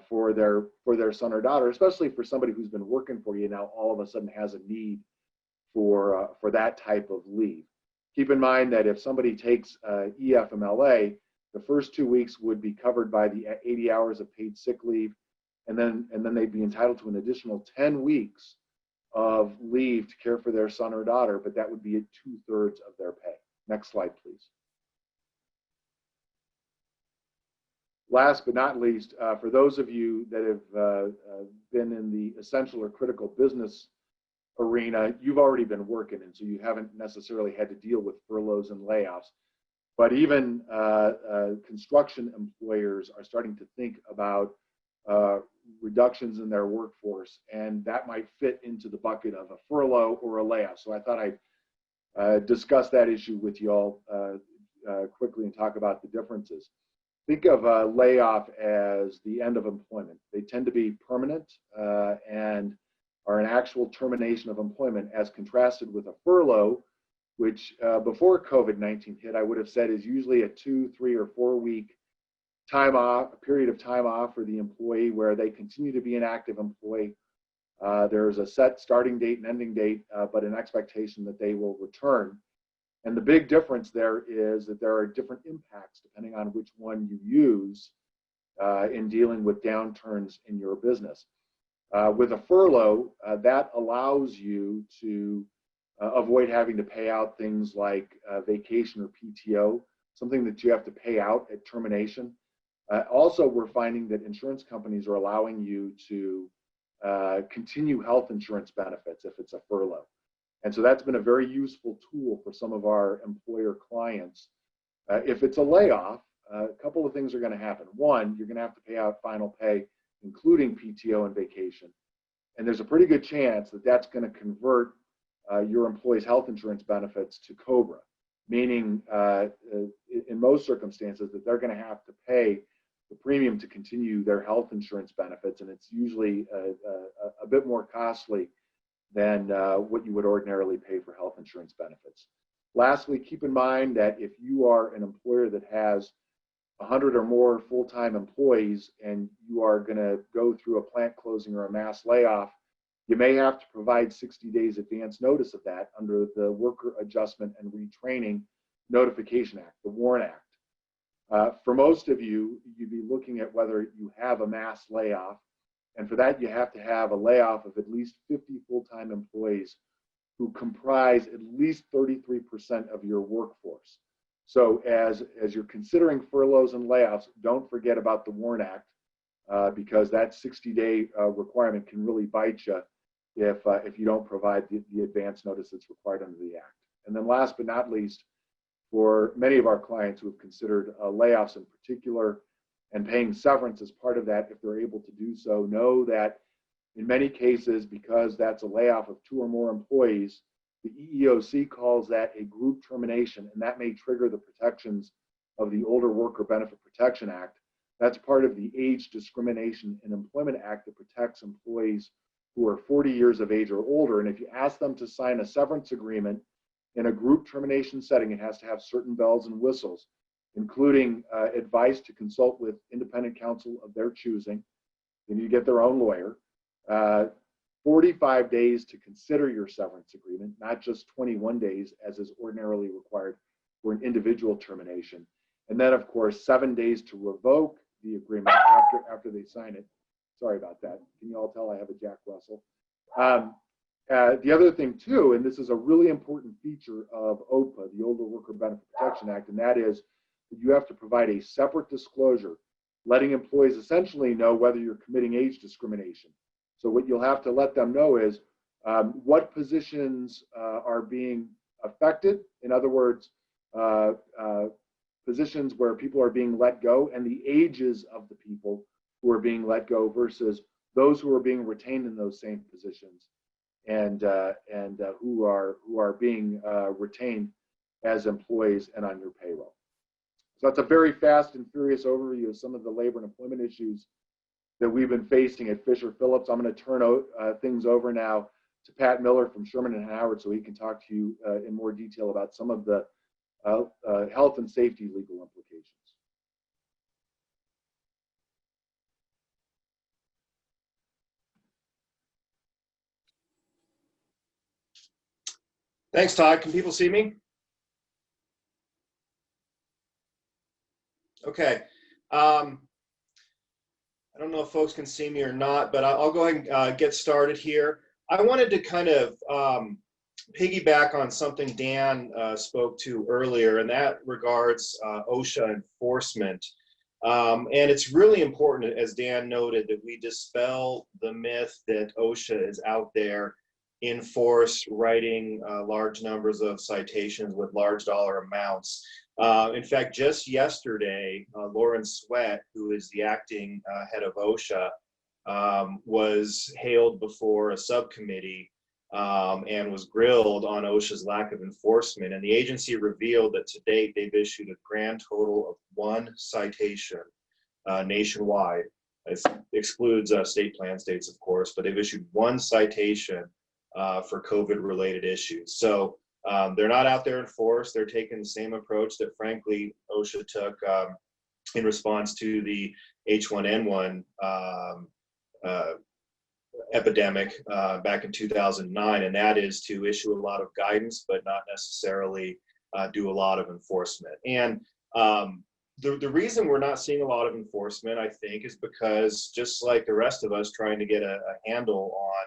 for their son or daughter, especially for somebody who's been working for you now all of a sudden has a need for that type of leave. Keep in mind that if somebody takes EFMLA, the first 2 weeks would be covered by the 80 hours of paid sick leave, and then they'd be entitled to an additional 10 weeks of leave to care for their son or daughter, but that would be at 2/3 of their pay. Next slide, please. Last but not least, for those of you that have been in the essential or critical business arena, you've already been working, and so you haven't necessarily had to deal with furloughs and layoffs. But even construction employers are starting to think about reductions in their workforce, and that might fit into the bucket of a furlough or a layoff. So I thought I'd discuss that issue with you all quickly and talk about the differences. Think of a layoff as the end of employment. They tend to be permanent and are an actual termination of employment, as contrasted with a furlough, which before COVID-19 hit, I would have said is usually a 2, 3, or 4 week time off, a period of time off for the employee where they continue to be an active employee. There's a set starting date and ending date, but an expectation that they will return. And the big difference there is that there are different impacts depending on which one you use in dealing with downturns in your business. With a furlough, that allows you to avoid having to pay out things like vacation or PTO, something that you have to pay out at termination. Also, we're finding that insurance companies are allowing you to continue health insurance benefits if it's a furlough. And so that's been a very useful tool for some of our employer clients. If it's a layoff, a couple of things are going to happen. One, you're going to have to pay out final pay, including PTO and vacation. And there's a pretty good chance that that's going to convert your employee's health insurance benefits to COBRA, meaning in most circumstances that they're going to have to pay the premium to continue their health insurance benefits, and it's usually a bit more costly than what you would ordinarily pay for health insurance benefits. Lastly, keep in mind that if you are an employer that has 100 or more full-time employees and you are going to go through a plant closing or a mass layoff, you may have to provide 60 days advance notice of that under the Worker Adjustment and Retraining Notification Act, the WARN Act. For most of you, you'd be looking at whether you have a mass layoff, and for that you have to have a layoff of at least 50 full-time employees who comprise at least 33% of your workforce. So as you're considering furloughs and layoffs, don't forget about the WARN Act because that 60-day requirement can really bite you if you don't provide the advance notice that's required under the Act. And then last but not least, for many of our clients who have considered layoffs in particular and paying severance as part of that, if they're able to do so, know that in many cases, because that's a layoff of 2 or more employees, the EEOC calls that a group termination, and that may trigger the protections of the Older Worker Benefit Protection Act. That's part of the Age Discrimination in Employment Act that protects employees who are 40 years of age or older. And if you ask them to sign a severance agreement in a group termination setting, it has to have certain bells and whistles, including advice to consult with independent counsel of their choosing. They need to get their own lawyer. 45 days to consider your severance agreement, not just 21 days as is ordinarily required for an individual termination. And then, of course, 7 days to revoke the agreement after they sign it. Sorry about that. Can you all tell I have a Jack Russell? The other thing too, and this is a really important feature of OPA, the Older Worker Benefit Protection Act, and that is that you have to provide a separate disclosure, letting employees essentially know whether you're committing age discrimination. So what you'll have to let them know is what positions are being affected. In other words, positions where people are being let go and the ages of the people who are being let go versus those who are being retained in those same positions and who are being retained as employees and on your payroll. So that's a very fast and furious overview of some of the labor and employment issues that we've been facing at Fisher Phillips. I'm going to turn things over now to Pat Miller from Sherman and Howard so he can talk to you in more detail about some of the health and safety legal implications. Thanks, Todd. Can people see me? Okay. I don't know if folks can see me or not, but I'll go ahead and get started here. I wanted to kind of piggyback on something Dan spoke to earlier, and that regards OSHA enforcement. And it's really important, as Dan noted, that we dispel the myth that OSHA is out there in force writing large numbers of citations with large dollar amounts. In fact, just yesterday, Lauren Sweat, who is the acting head of OSHA, was hailed before a subcommittee and was grilled on OSHA's lack of enforcement. And the agency revealed that to date, they've issued a grand total of 1 citation nationwide. It excludes state plan states, of course, but they've issued 1 citation for COVID-related issues. So they're not out there in force. They're taking the same approach that, frankly, OSHA took in response to the H1N1 epidemic back in 2009, and that is to issue a lot of guidance, but not necessarily do a lot of enforcement. And the reason we're not seeing a lot of enforcement, I think, is because just like the rest of us trying to get a handle on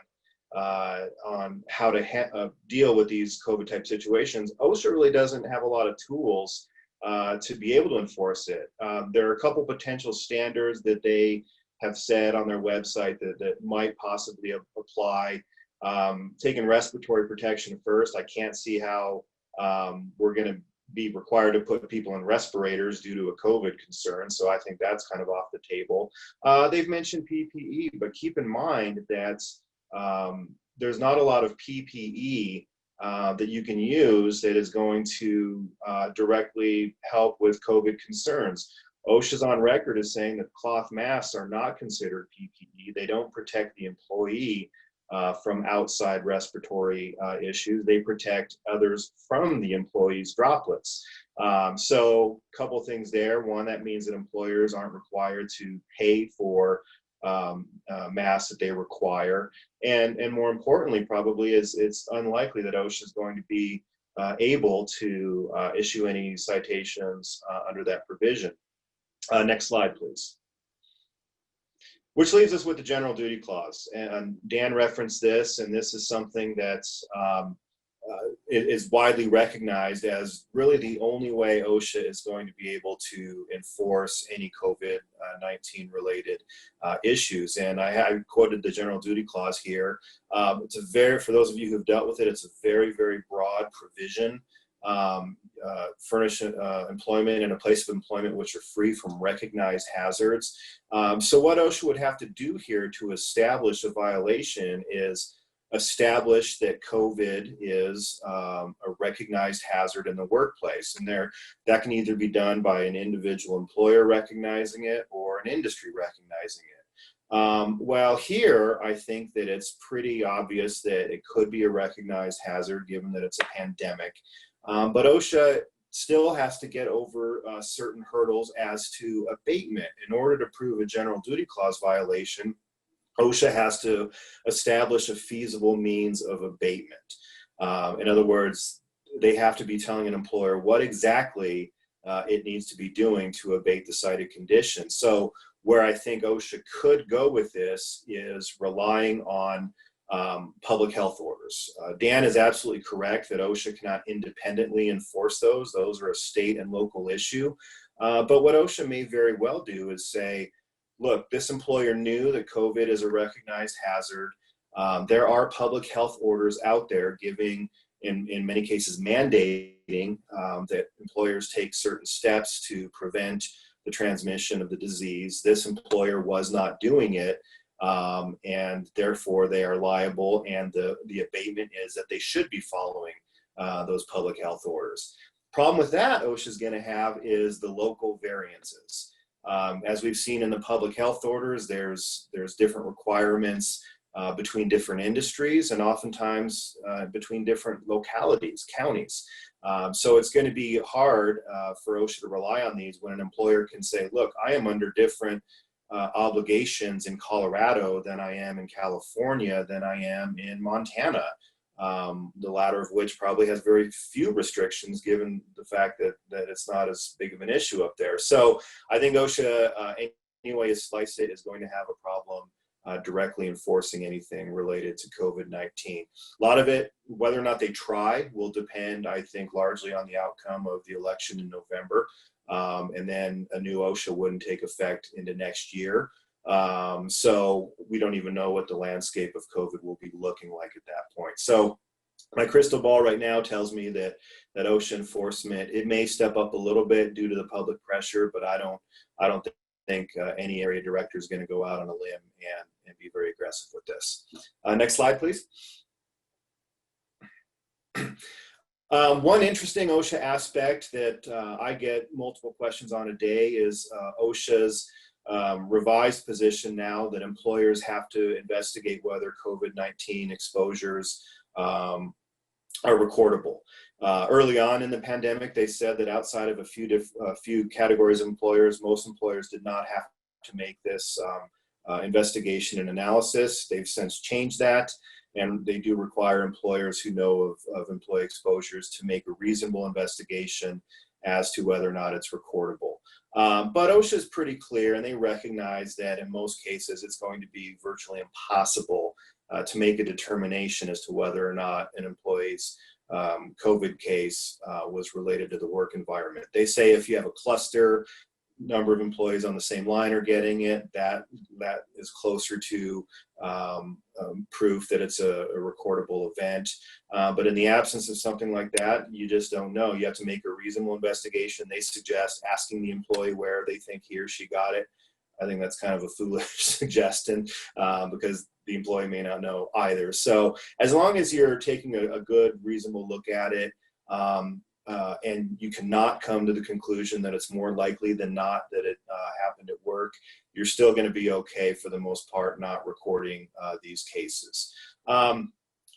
how to deal with these COVID type situations, OSHA really doesn't have a lot of tools to be able to enforce it. There are a couple potential standards that they have said on their website that might possibly apply. Taking respiratory protection first, I can't see how we're going to be required to put people in respirators due to a COVID concern. So I think that's kind of off the table. They've mentioned PPE, but keep in mind that there's not a lot of PPE that you can use that is going to directly help with COVID concerns. OSHA's on record as saying that cloth masks are not considered PPE. They don't protect the employee from outside respiratory issues. They protect others from the employee's droplets. So a couple things there. One, that means that employers aren't required to pay for masks that they require. And more importantly, probably, is it's unlikely that OSHA is going to be able to issue any citations under that provision. Next slide, please. Which leaves us with the general duty clause. And Dan referenced this, and this is something that's is widely recognized as really the only way OSHA is going to be able to enforce any COVID-19 related issues. And I quoted the general duty clause here. It's a for those of you who've dealt with it, it's a very, very broad provision. Furnish employment in a place of employment which are free from recognized hazards. So what OSHA would have to do here to establish a violation is establish that COVID is a recognized hazard in the workplace. And that can either be done by an individual employer recognizing it or an industry recognizing it. Well, here, I think that it's pretty obvious that it could be a recognized hazard given that it's a pandemic. But OSHA still has to get over certain hurdles as to abatement. In order to prove a general duty clause violation, OSHA has to establish a feasible means of abatement. In other words, they have to be telling an employer what exactly it needs to be doing to abate the cited condition. So where I think OSHA could go with this is relying on public health orders. Dan is absolutely correct that OSHA cannot independently enforce those. Those are a state and local issue. But what OSHA may very well do is say, look, this employer knew that COVID is a recognized hazard. There are public health orders out there giving, in many cases, mandating that employers take certain steps to prevent the transmission of the disease. This employer was not doing it, and therefore they are liable, and the abatement is that they should be following those public health orders. Problem with that OSHA is going to have is the local variances. As we've seen in the public health orders, there's different requirements between different industries and oftentimes between different localities, counties. So it's going to be hard for OSHA to rely on these when an employer can say, look, I am under different obligations in Colorado than I am in California, than I am in Montana. The latter of which probably has very few restrictions given the fact that it's not as big of an issue up there. So I think OSHA, any way you slice it, is going to have a problem directly enforcing anything related to COVID-19. A lot of it, whether or not they try, will depend, I think, largely on the outcome of the election in November. And then a new OSHA wouldn't take effect into next year. So we don't even know what the landscape of COVID will be looking like at that point. So my crystal ball right now tells me that OSHA enforcement, it may step up a little bit due to the public pressure, but I don't think any area director is going to go out on a limb and be very aggressive with this. Next slide, please. One interesting OSHA aspect that I get multiple questions on a day is OSHA's revised position now that employers have to investigate whether COVID-19 exposures are recordable. Early on in the pandemic, they said that outside of a few categories of employers, most employers did not have to make this investigation and analysis. They've since changed that, and they do require employers who know of employee exposures to make a reasonable investigation as to whether or not it's recordable. But OSHA is pretty clear, and they recognize that in most cases it's going to be virtually impossible to make a determination as to whether or not an employee's COVID case was related to the work environment. They say if you have a cluster, number of employees on the same line are getting it, that is closer to proof that it's a recordable event. But in the absence of something like that, you just don't know. You have to make a reasonable investigation. They suggest asking the employee where they think he or she got it. I think that's kind of a foolish suggestion because the employee may not know either. So as long as you're taking a good, reasonable look at it, and you cannot come to the conclusion that it's more likely than not that it happened at work, you're still going to be okay for the most part not recording these cases.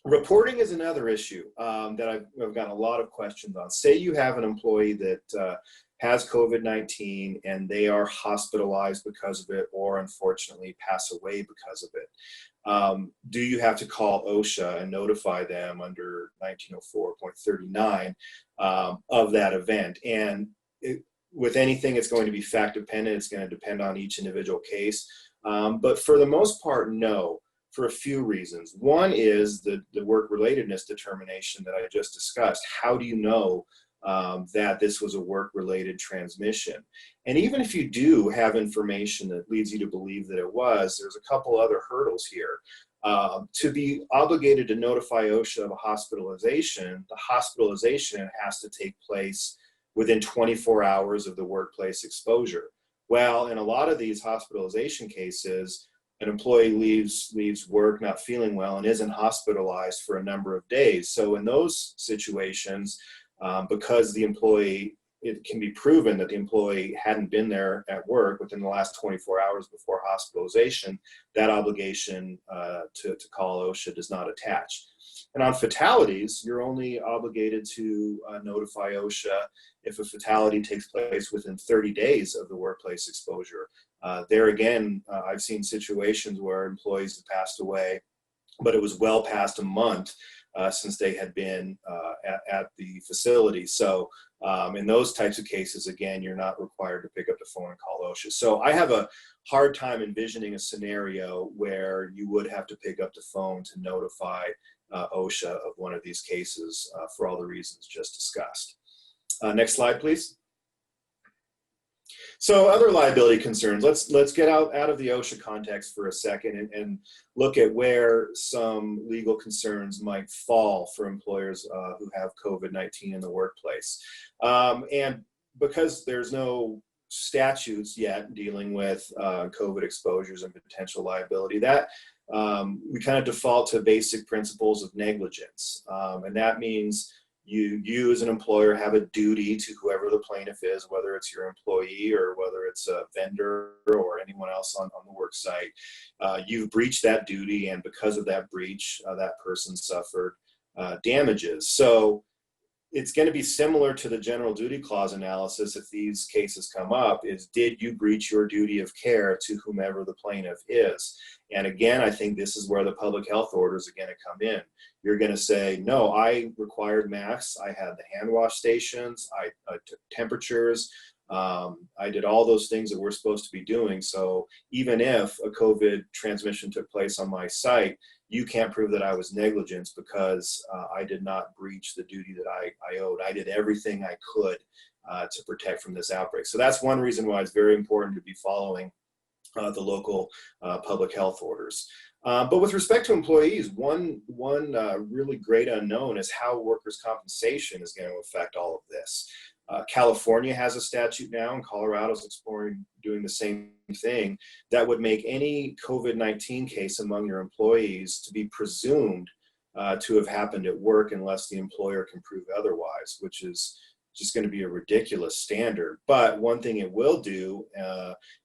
Reporting is another issue that I've gotten a lot of questions on. Say you have an employee that has COVID-19 and they are hospitalized because of it, or unfortunately pass away because of it. Do you have to call OSHA and notify them under 1904.39 of that event? And with anything, it's going to be fact dependent. It's going to depend on each individual case. But for the most part, no, for a few reasons. One is the work relatedness determination that I just discussed. How do you know that this was a work-related transmission? And even if you do have information that leads you to believe that it was, there's a couple other hurdles here. To be obligated to notify OSHA of a hospitalization, the hospitalization has to take place within 24 hours of the workplace exposure. Well, in a lot of these hospitalization cases, an employee leaves work not feeling well and isn't hospitalized for a number of days. So in those situations, because it can be proven that the employee hadn't been there at work within the last 24 hours before hospitalization, that obligation to call OSHA does not attach. And on fatalities, you're only obligated to notify OSHA if a fatality takes place within 30 days of the workplace exposure. There again, I've seen situations where employees have passed away, but it was well past a month since they had been at the facility. So in those types of cases, again, you're not required to pick up the phone and call OSHA. So I have a hard time envisioning a scenario where you would have to pick up the phone to notify OSHA of one of these cases for all the reasons just discussed. Next slide, please. So other liability concerns, let's get out of the OSHA context for a second and look at where some legal concerns might fall for employers who have COVID-19 in the workplace. And because there's no statutes yet dealing with COVID exposures and potential liability, that we kind of default to basic principles of negligence. And that means you as an employer have a duty to whoever the plaintiff is, whether it's your employee or whether it's a vendor or anyone else on the work site. You've breached that duty, and because of that breach, that person suffered damages. So it's going to be similar to the general duty clause analysis if these cases come up, is did you breach your duty of care to whomever the plaintiff is? And again, I think this is where the public health orders are going to come in. You're going to say, no, I required masks, I had the hand wash stations, I took temperatures, I did all those things that we're supposed to be doing. So even if a COVID transmission took place on my site, you can't prove that I was negligent because I did not breach the duty that I owed. I did everything I could to protect from this outbreak. So that's one reason why it's very important to be following the local public health orders. But with respect to employees, one really great unknown is how workers' compensation is going to affect all of this. California has a statute now, and Colorado's exploring doing the same thing that would make any COVID-19 case among your employees to be presumed to have happened at work unless the employer can prove otherwise, which is just going to be a ridiculous standard. But one thing it will do,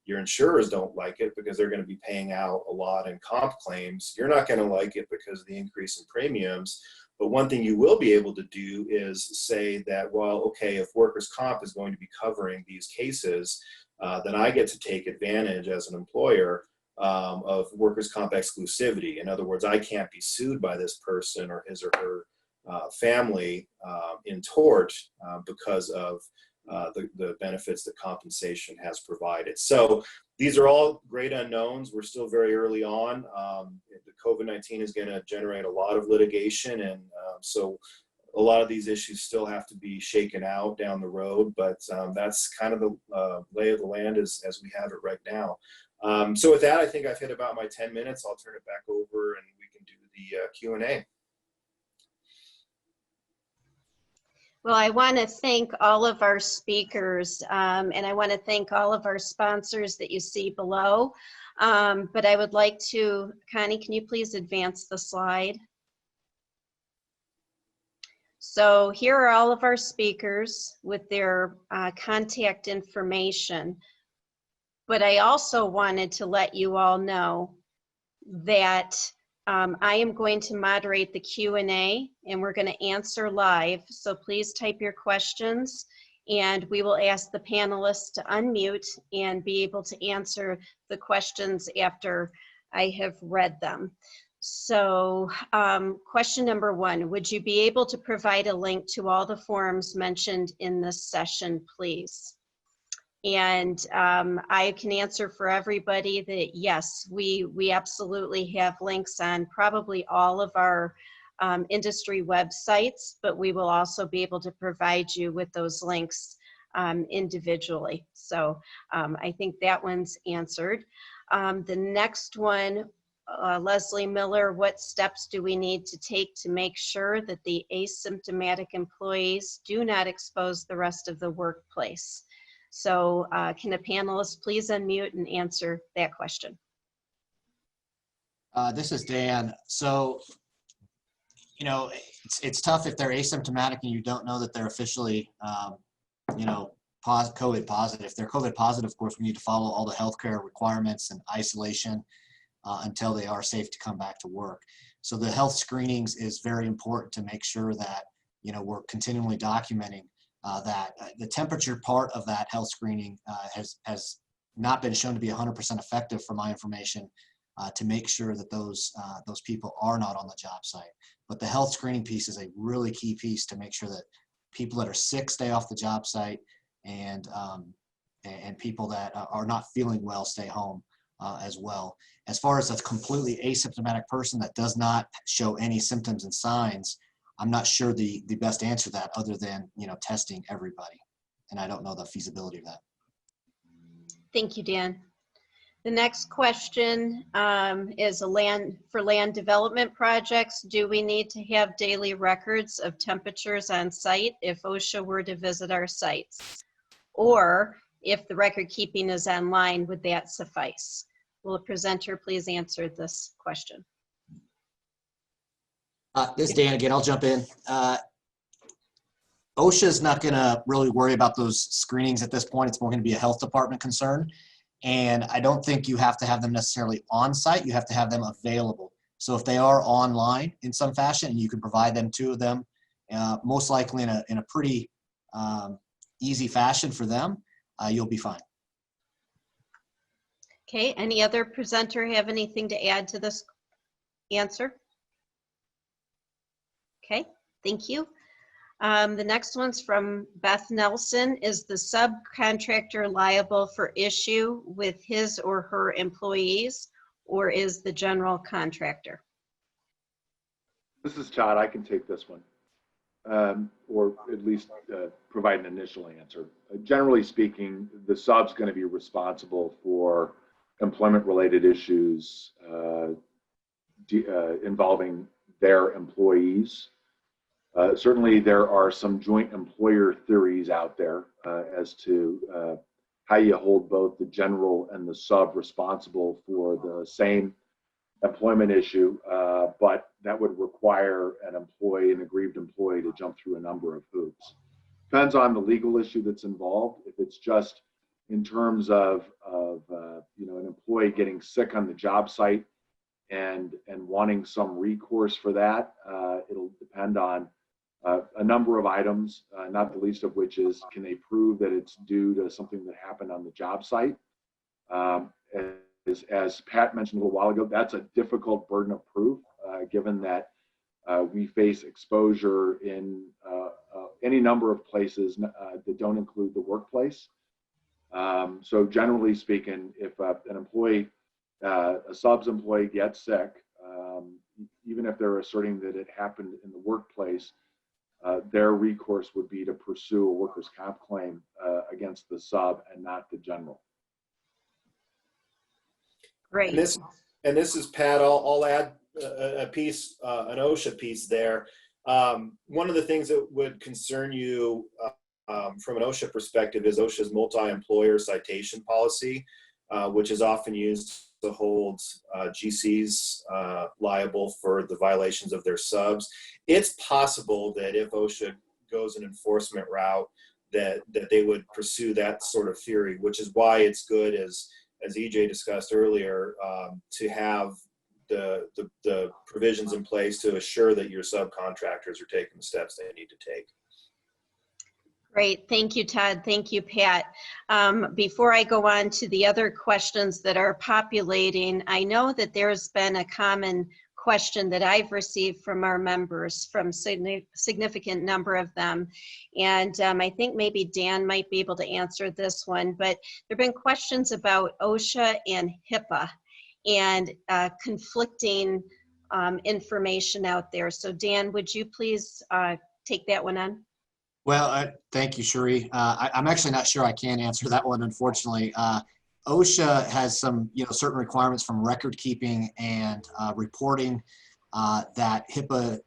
your insurers don't like it because they're going to be paying out a lot in comp claims. You're not going to like it because of the increase in premiums. But one thing you will be able to do is say that, well, okay, if workers' comp is going to be covering these cases, then I get to take advantage as an employer of workers' comp exclusivity. In other words, I can't be sued by this person or his or her family in tort because of the benefits that compensation has provided. So these are all great unknowns. We're still very early on. The COVID-19 is going to generate a lot of litigation, and so a lot of these issues still have to be shaken out down the road, but that's kind of the lay of the land as we have it right now. So with that, I think I've hit about my 10 minutes. I'll turn it back over and we can do the Q&A. Well, I want to thank all of our speakers, and I want to thank all of our sponsors that you see below. But I would like to, Connie, can you please advance the slide? So here are all of our speakers with their contact information. But I also wanted to let you all know that I am going to moderate the Q&A, and we're going to answer live. So please type your questions, and we will ask the panelists to unmute and be able to answer the questions after I have read them. So question number one, would you be able to provide a link to all the forms mentioned in this session, please? And I can answer for everybody that yes, we absolutely have links on probably all of our industry websites, but we will also be able to provide you with those links individually. So I think that one's answered. The next one, Leslie Miller, what steps do we need to take to make sure that the asymptomatic employees do not expose the rest of the workplace? So can a panelist please unmute and answer that question? This is Dan. So, you know, it's tough if they're asymptomatic and you don't know that they're officially, you know, COVID positive. If they're COVID positive, of course, we need to follow all the healthcare requirements and isolation until they are safe to come back to work. So the health screenings is very important to make sure that, you know, we're continually documenting that. The temperature part of that health screening has not been shown to be 100% effective, from my information, to make sure that those people are not on the job site. But the health screening piece is a really key piece to make sure that people that are sick stay off the job site, and people that are not feeling well stay home as well. As far as a completely asymptomatic person that does not show any symptoms and signs, I'm not sure the best answer to that, other than, you know, testing everybody. And I don't know the feasibility of that. Thank you, Dan. The next question is for land development projects. Do we need to have daily records of temperatures on site if OSHA were to visit our sites? Or if the record keeping is online, would that suffice? Will the presenter please answer this question? This is Dan again. I'll jump in. OSHA is not going to really worry about those screenings at this point. It's more going to be a health department concern. And I don't think you have to have them necessarily on site. You have to have them available. So if they are online in some fashion, and you can provide them to them, most likely in a pretty easy fashion for them, you'll be fine. Okay, any other presenter have anything to add to this answer? Okay, thank you. The next one's from Beth Nelson. Is the subcontractor liable for issue with his or her employees, or is the general contractor? This is Todd. I can take this one, or at least provide an initial answer. Generally speaking, the sub's going to be responsible for employment-related issues involving their employees. Certainly, there are some joint employer theories out there as to how you hold both the general and the sub responsible for the same employment issue, but that would require an aggrieved employee to jump through a number of hoops. Depends on the legal issue that's involved. If it's just in terms of you know, an employee getting sick on the job site and wanting some recourse for that, it'll depend on a number of items, not the least of which is, can they prove that it's due to something that happened on the job site? As Pat mentioned a little while ago, that's a difficult burden of proof, given that we face exposure in any number of places that don't include the workplace. So generally speaking, if an employee, a subs employee gets sick, even if they're asserting that it happened in the workplace, their recourse would be to pursue a workers' comp claim against the sub and not the general. Great. And this is Pat. I'll add a piece, an OSHA piece there. One of the things that would concern you from an OSHA perspective is OSHA's multi-employer citation policy, which is often used to hold GCs liable for the violations of their subs. It's possible that if OSHA goes an enforcement route, that they would pursue that sort of theory, which is why it's good, as EJ discussed earlier, to have the provisions in place to assure that your subcontractors are taking the steps they need to take. Great. Thank you, Todd. Thank you, Pat. Before I go on to the other questions that are populating, I know that there's been a common question that I've received from our members, from significant number of them. And I think maybe Dan might be able to answer this one, but there have been questions about OSHA and HIPAA and conflicting information out there. So Dan, would you please take that one on? Well, thank you, Cherie. I'm actually not sure I can answer that one, unfortunately. OSHA has some, certain requirements from record keeping and reporting that HIPAA,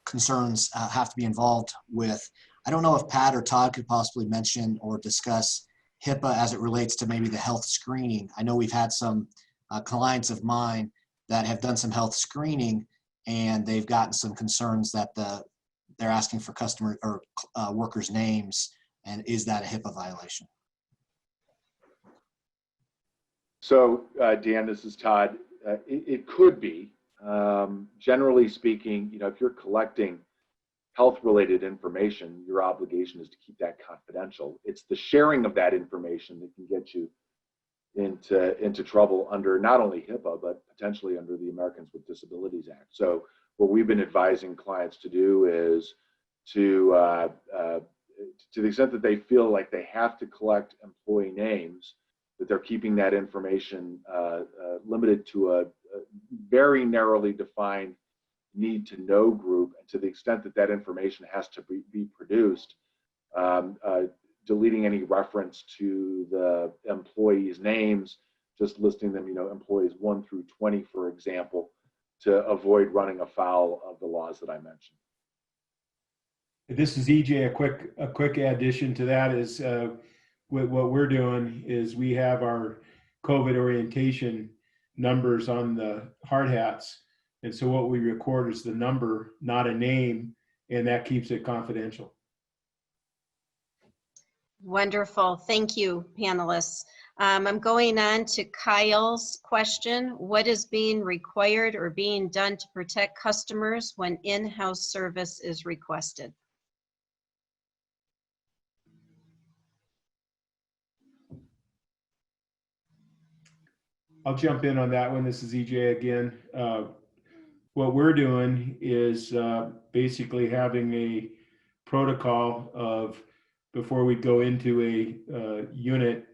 concerns have to be involved with. I don't know if Pat or Todd could possibly mention or discuss HIPAA as it relates to maybe the health screening. I know we've had some clients of mine that have done some health screening, and they've gotten some concerns that they're asking for customer or workers' names, and is that a HIPAA violation? So, Dan, this is Todd. It could be. Generally speaking, if you're collecting health-related information, your obligation is to keep that confidential. It's the sharing of that information that can get you into trouble under not only HIPAA, but potentially under the Americans with Disabilities Act. So what we've been advising clients to do is to the extent that they feel like they have to collect employee names, that they're keeping that information limited to a very narrowly defined need to know group, and to the extent that that information has to be produced, deleting any reference to the employees' names, just listing them, employees 1 through 20, for example, to avoid running afoul of the laws that I mentioned. This is EJ. A quick addition to that is what we're doing is we have our COVID orientation numbers on the hard hats. And so what we record is the number, not a name, and that keeps it confidential. Wonderful. Thank you, panelists. I'm going on to Kyle's question. What is being required or being done to protect customers when in-house service is requested? I'll jump in on that one. This is EJ again. What we're doing is basically having a protocol of, before we go into a unit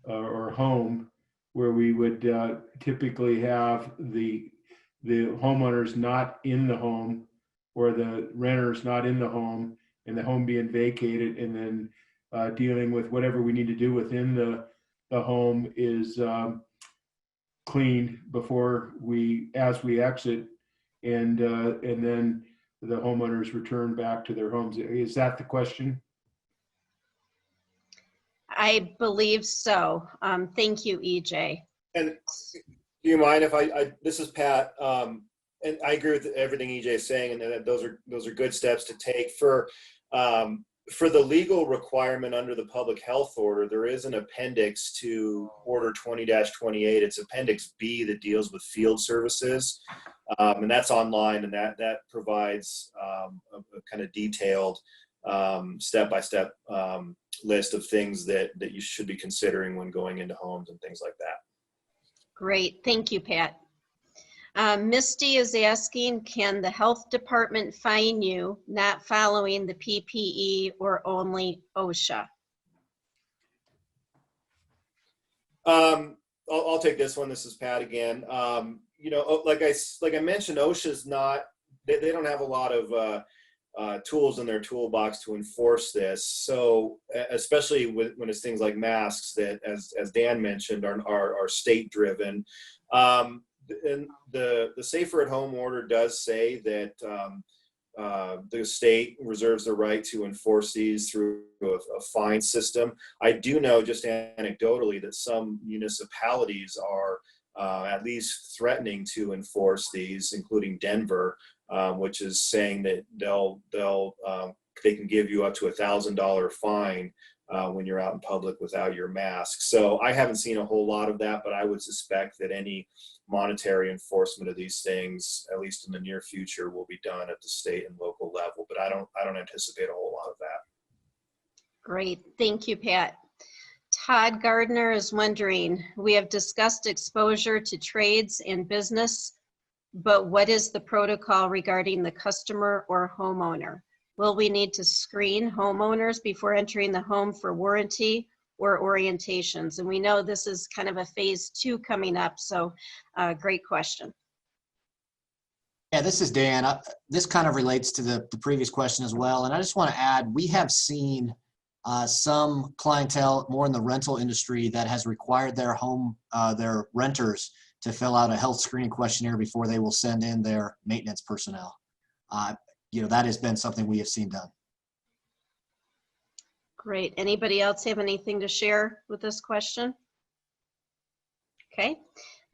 or home, where we would typically have the homeowners not in the home, or the renters not in the home, and the home being vacated, and then dealing with whatever we need to do within the home is cleaned before as we exit, and then the homeowners return back to their homes. Is that the question? I believe so. Thank you, EJ. And do you mind if this is Pat, and I agree with everything EJ is saying, and that those are good steps to take. For the legal requirement under the public health order, there is an appendix to Order 20-28. It's Appendix B that deals with field services, and that's online, and that provides a kind of detailed step-by-step list of things that you should be considering when going into homes and things like that. Great. Thank you, Pat. Misty is asking, can the health department fine you not following the PPE or only OSHA? I'll take this one. This is Pat again. Like I mentioned, OSHA's not, they don't have a lot of tools in their toolbox to enforce this. So especially when it's things like masks that, as Dan mentioned, are state driven. And the Safer at Home order does say that the state reserves the right to enforce these through a fine system. I do know, just anecdotally, that some municipalities are at least threatening to enforce these, including Denver, which is saying that they can give you up to $1,000 fine when you're out in public without your mask. So I haven't seen a whole lot of that, but I would suspect that any monetary enforcement of these things, at least in the near future, will be done at the state and local level. But I don't anticipate a whole lot of that. Great. Thank you, Pat. Todd Gardner is wondering, we have discussed exposure to trades and business, but what is the protocol regarding the customer or homeowner? Will we need to screen homeowners before entering the home for warranty or orientations? And we know this is kind of a phase 2 coming up, so great question. Yeah, this is Dan. This kind of relates to the previous question as well. And I just want to add, we have seen some clientele more in the rental industry that has required their renters to fill out a health screening questionnaire before they will send in their maintenance personnel. That has been something we have seen done. Great. Anybody else have anything to share with this question? Okay.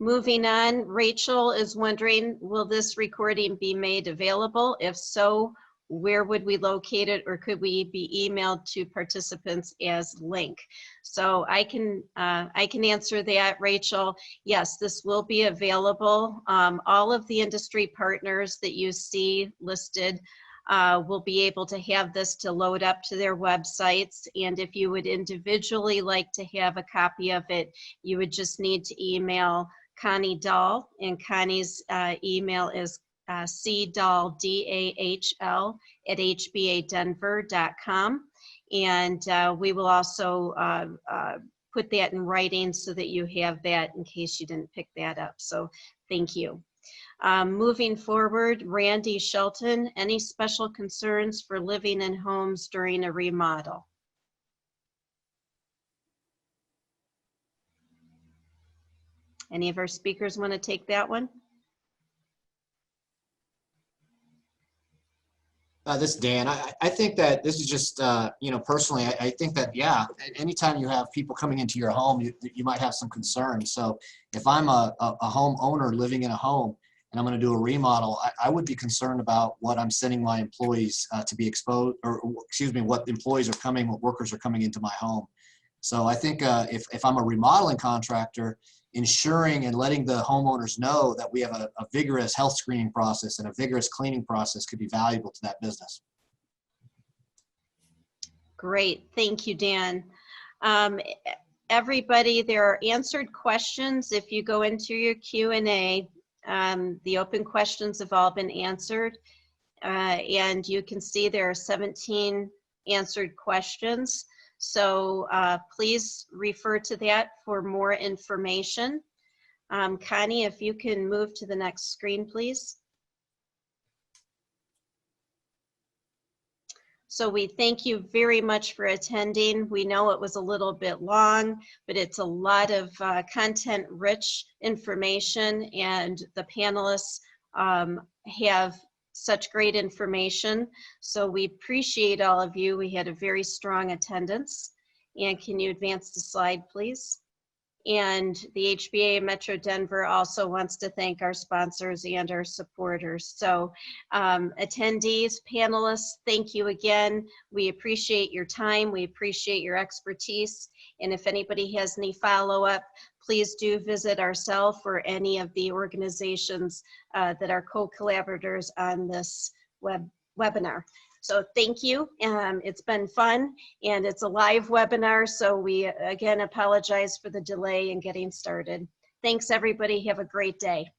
Moving on, Rachel is wondering, will this recording be made available? If so, where would we locate it, or could we be emailed to participants as link? So I can answer that, Rachel. Yes, this will be available. All of the industry partners that you see listed will be able to have this to load up to their websites. And if you would individually like to have a copy of it, you would just need to email Connie Dahl, and Connie's email is cdahl, DAHL, at hbadenver.com. And we will also put that in writing so that you have that in case you didn't pick that up. So thank you. Moving forward, Randy Shelton, any special concerns for living in homes during a remodel? Any of our speakers want to take that one? This is Dan. I think that this is just, personally, I think that, yeah, anytime you have people coming into your home, you might have some concerns. So if I'm a homeowner living in a home and I'm going to do a remodel, I would be concerned about what I'm sending my employees to be exposed, or excuse me, what employees are coming, what workers are coming into my home. So I think if I'm a remodeling contractor, ensuring and letting the homeowners know that we have a vigorous health screening process and a vigorous cleaning process could be valuable to that business. Great, thank you, Dan. Everybody, there are answered questions. If you go into your Q&A, the open questions have all been answered. And you can see there are 17 answered questions. So please refer to that for more information. Connie, if you can move to the next screen, please. So we thank you very much for attending. We know it was a little bit long, but it's a lot of content-rich information, and the panelists have such great information. So we appreciate all of you. We had a very strong attendance. And can you advance the slide, please? And the HBA Metro Denver also wants to thank our sponsors and our supporters. So attendees, panelists, thank you again. We appreciate your time. We appreciate your expertise. And if anybody has any follow-up, please do visit ourselves or any of the organizations that are co-collaborators on this webinar. So thank you. It's been fun, and it's a live webinar, so we again apologize for the delay in getting started. Thanks, everybody. Have a great day.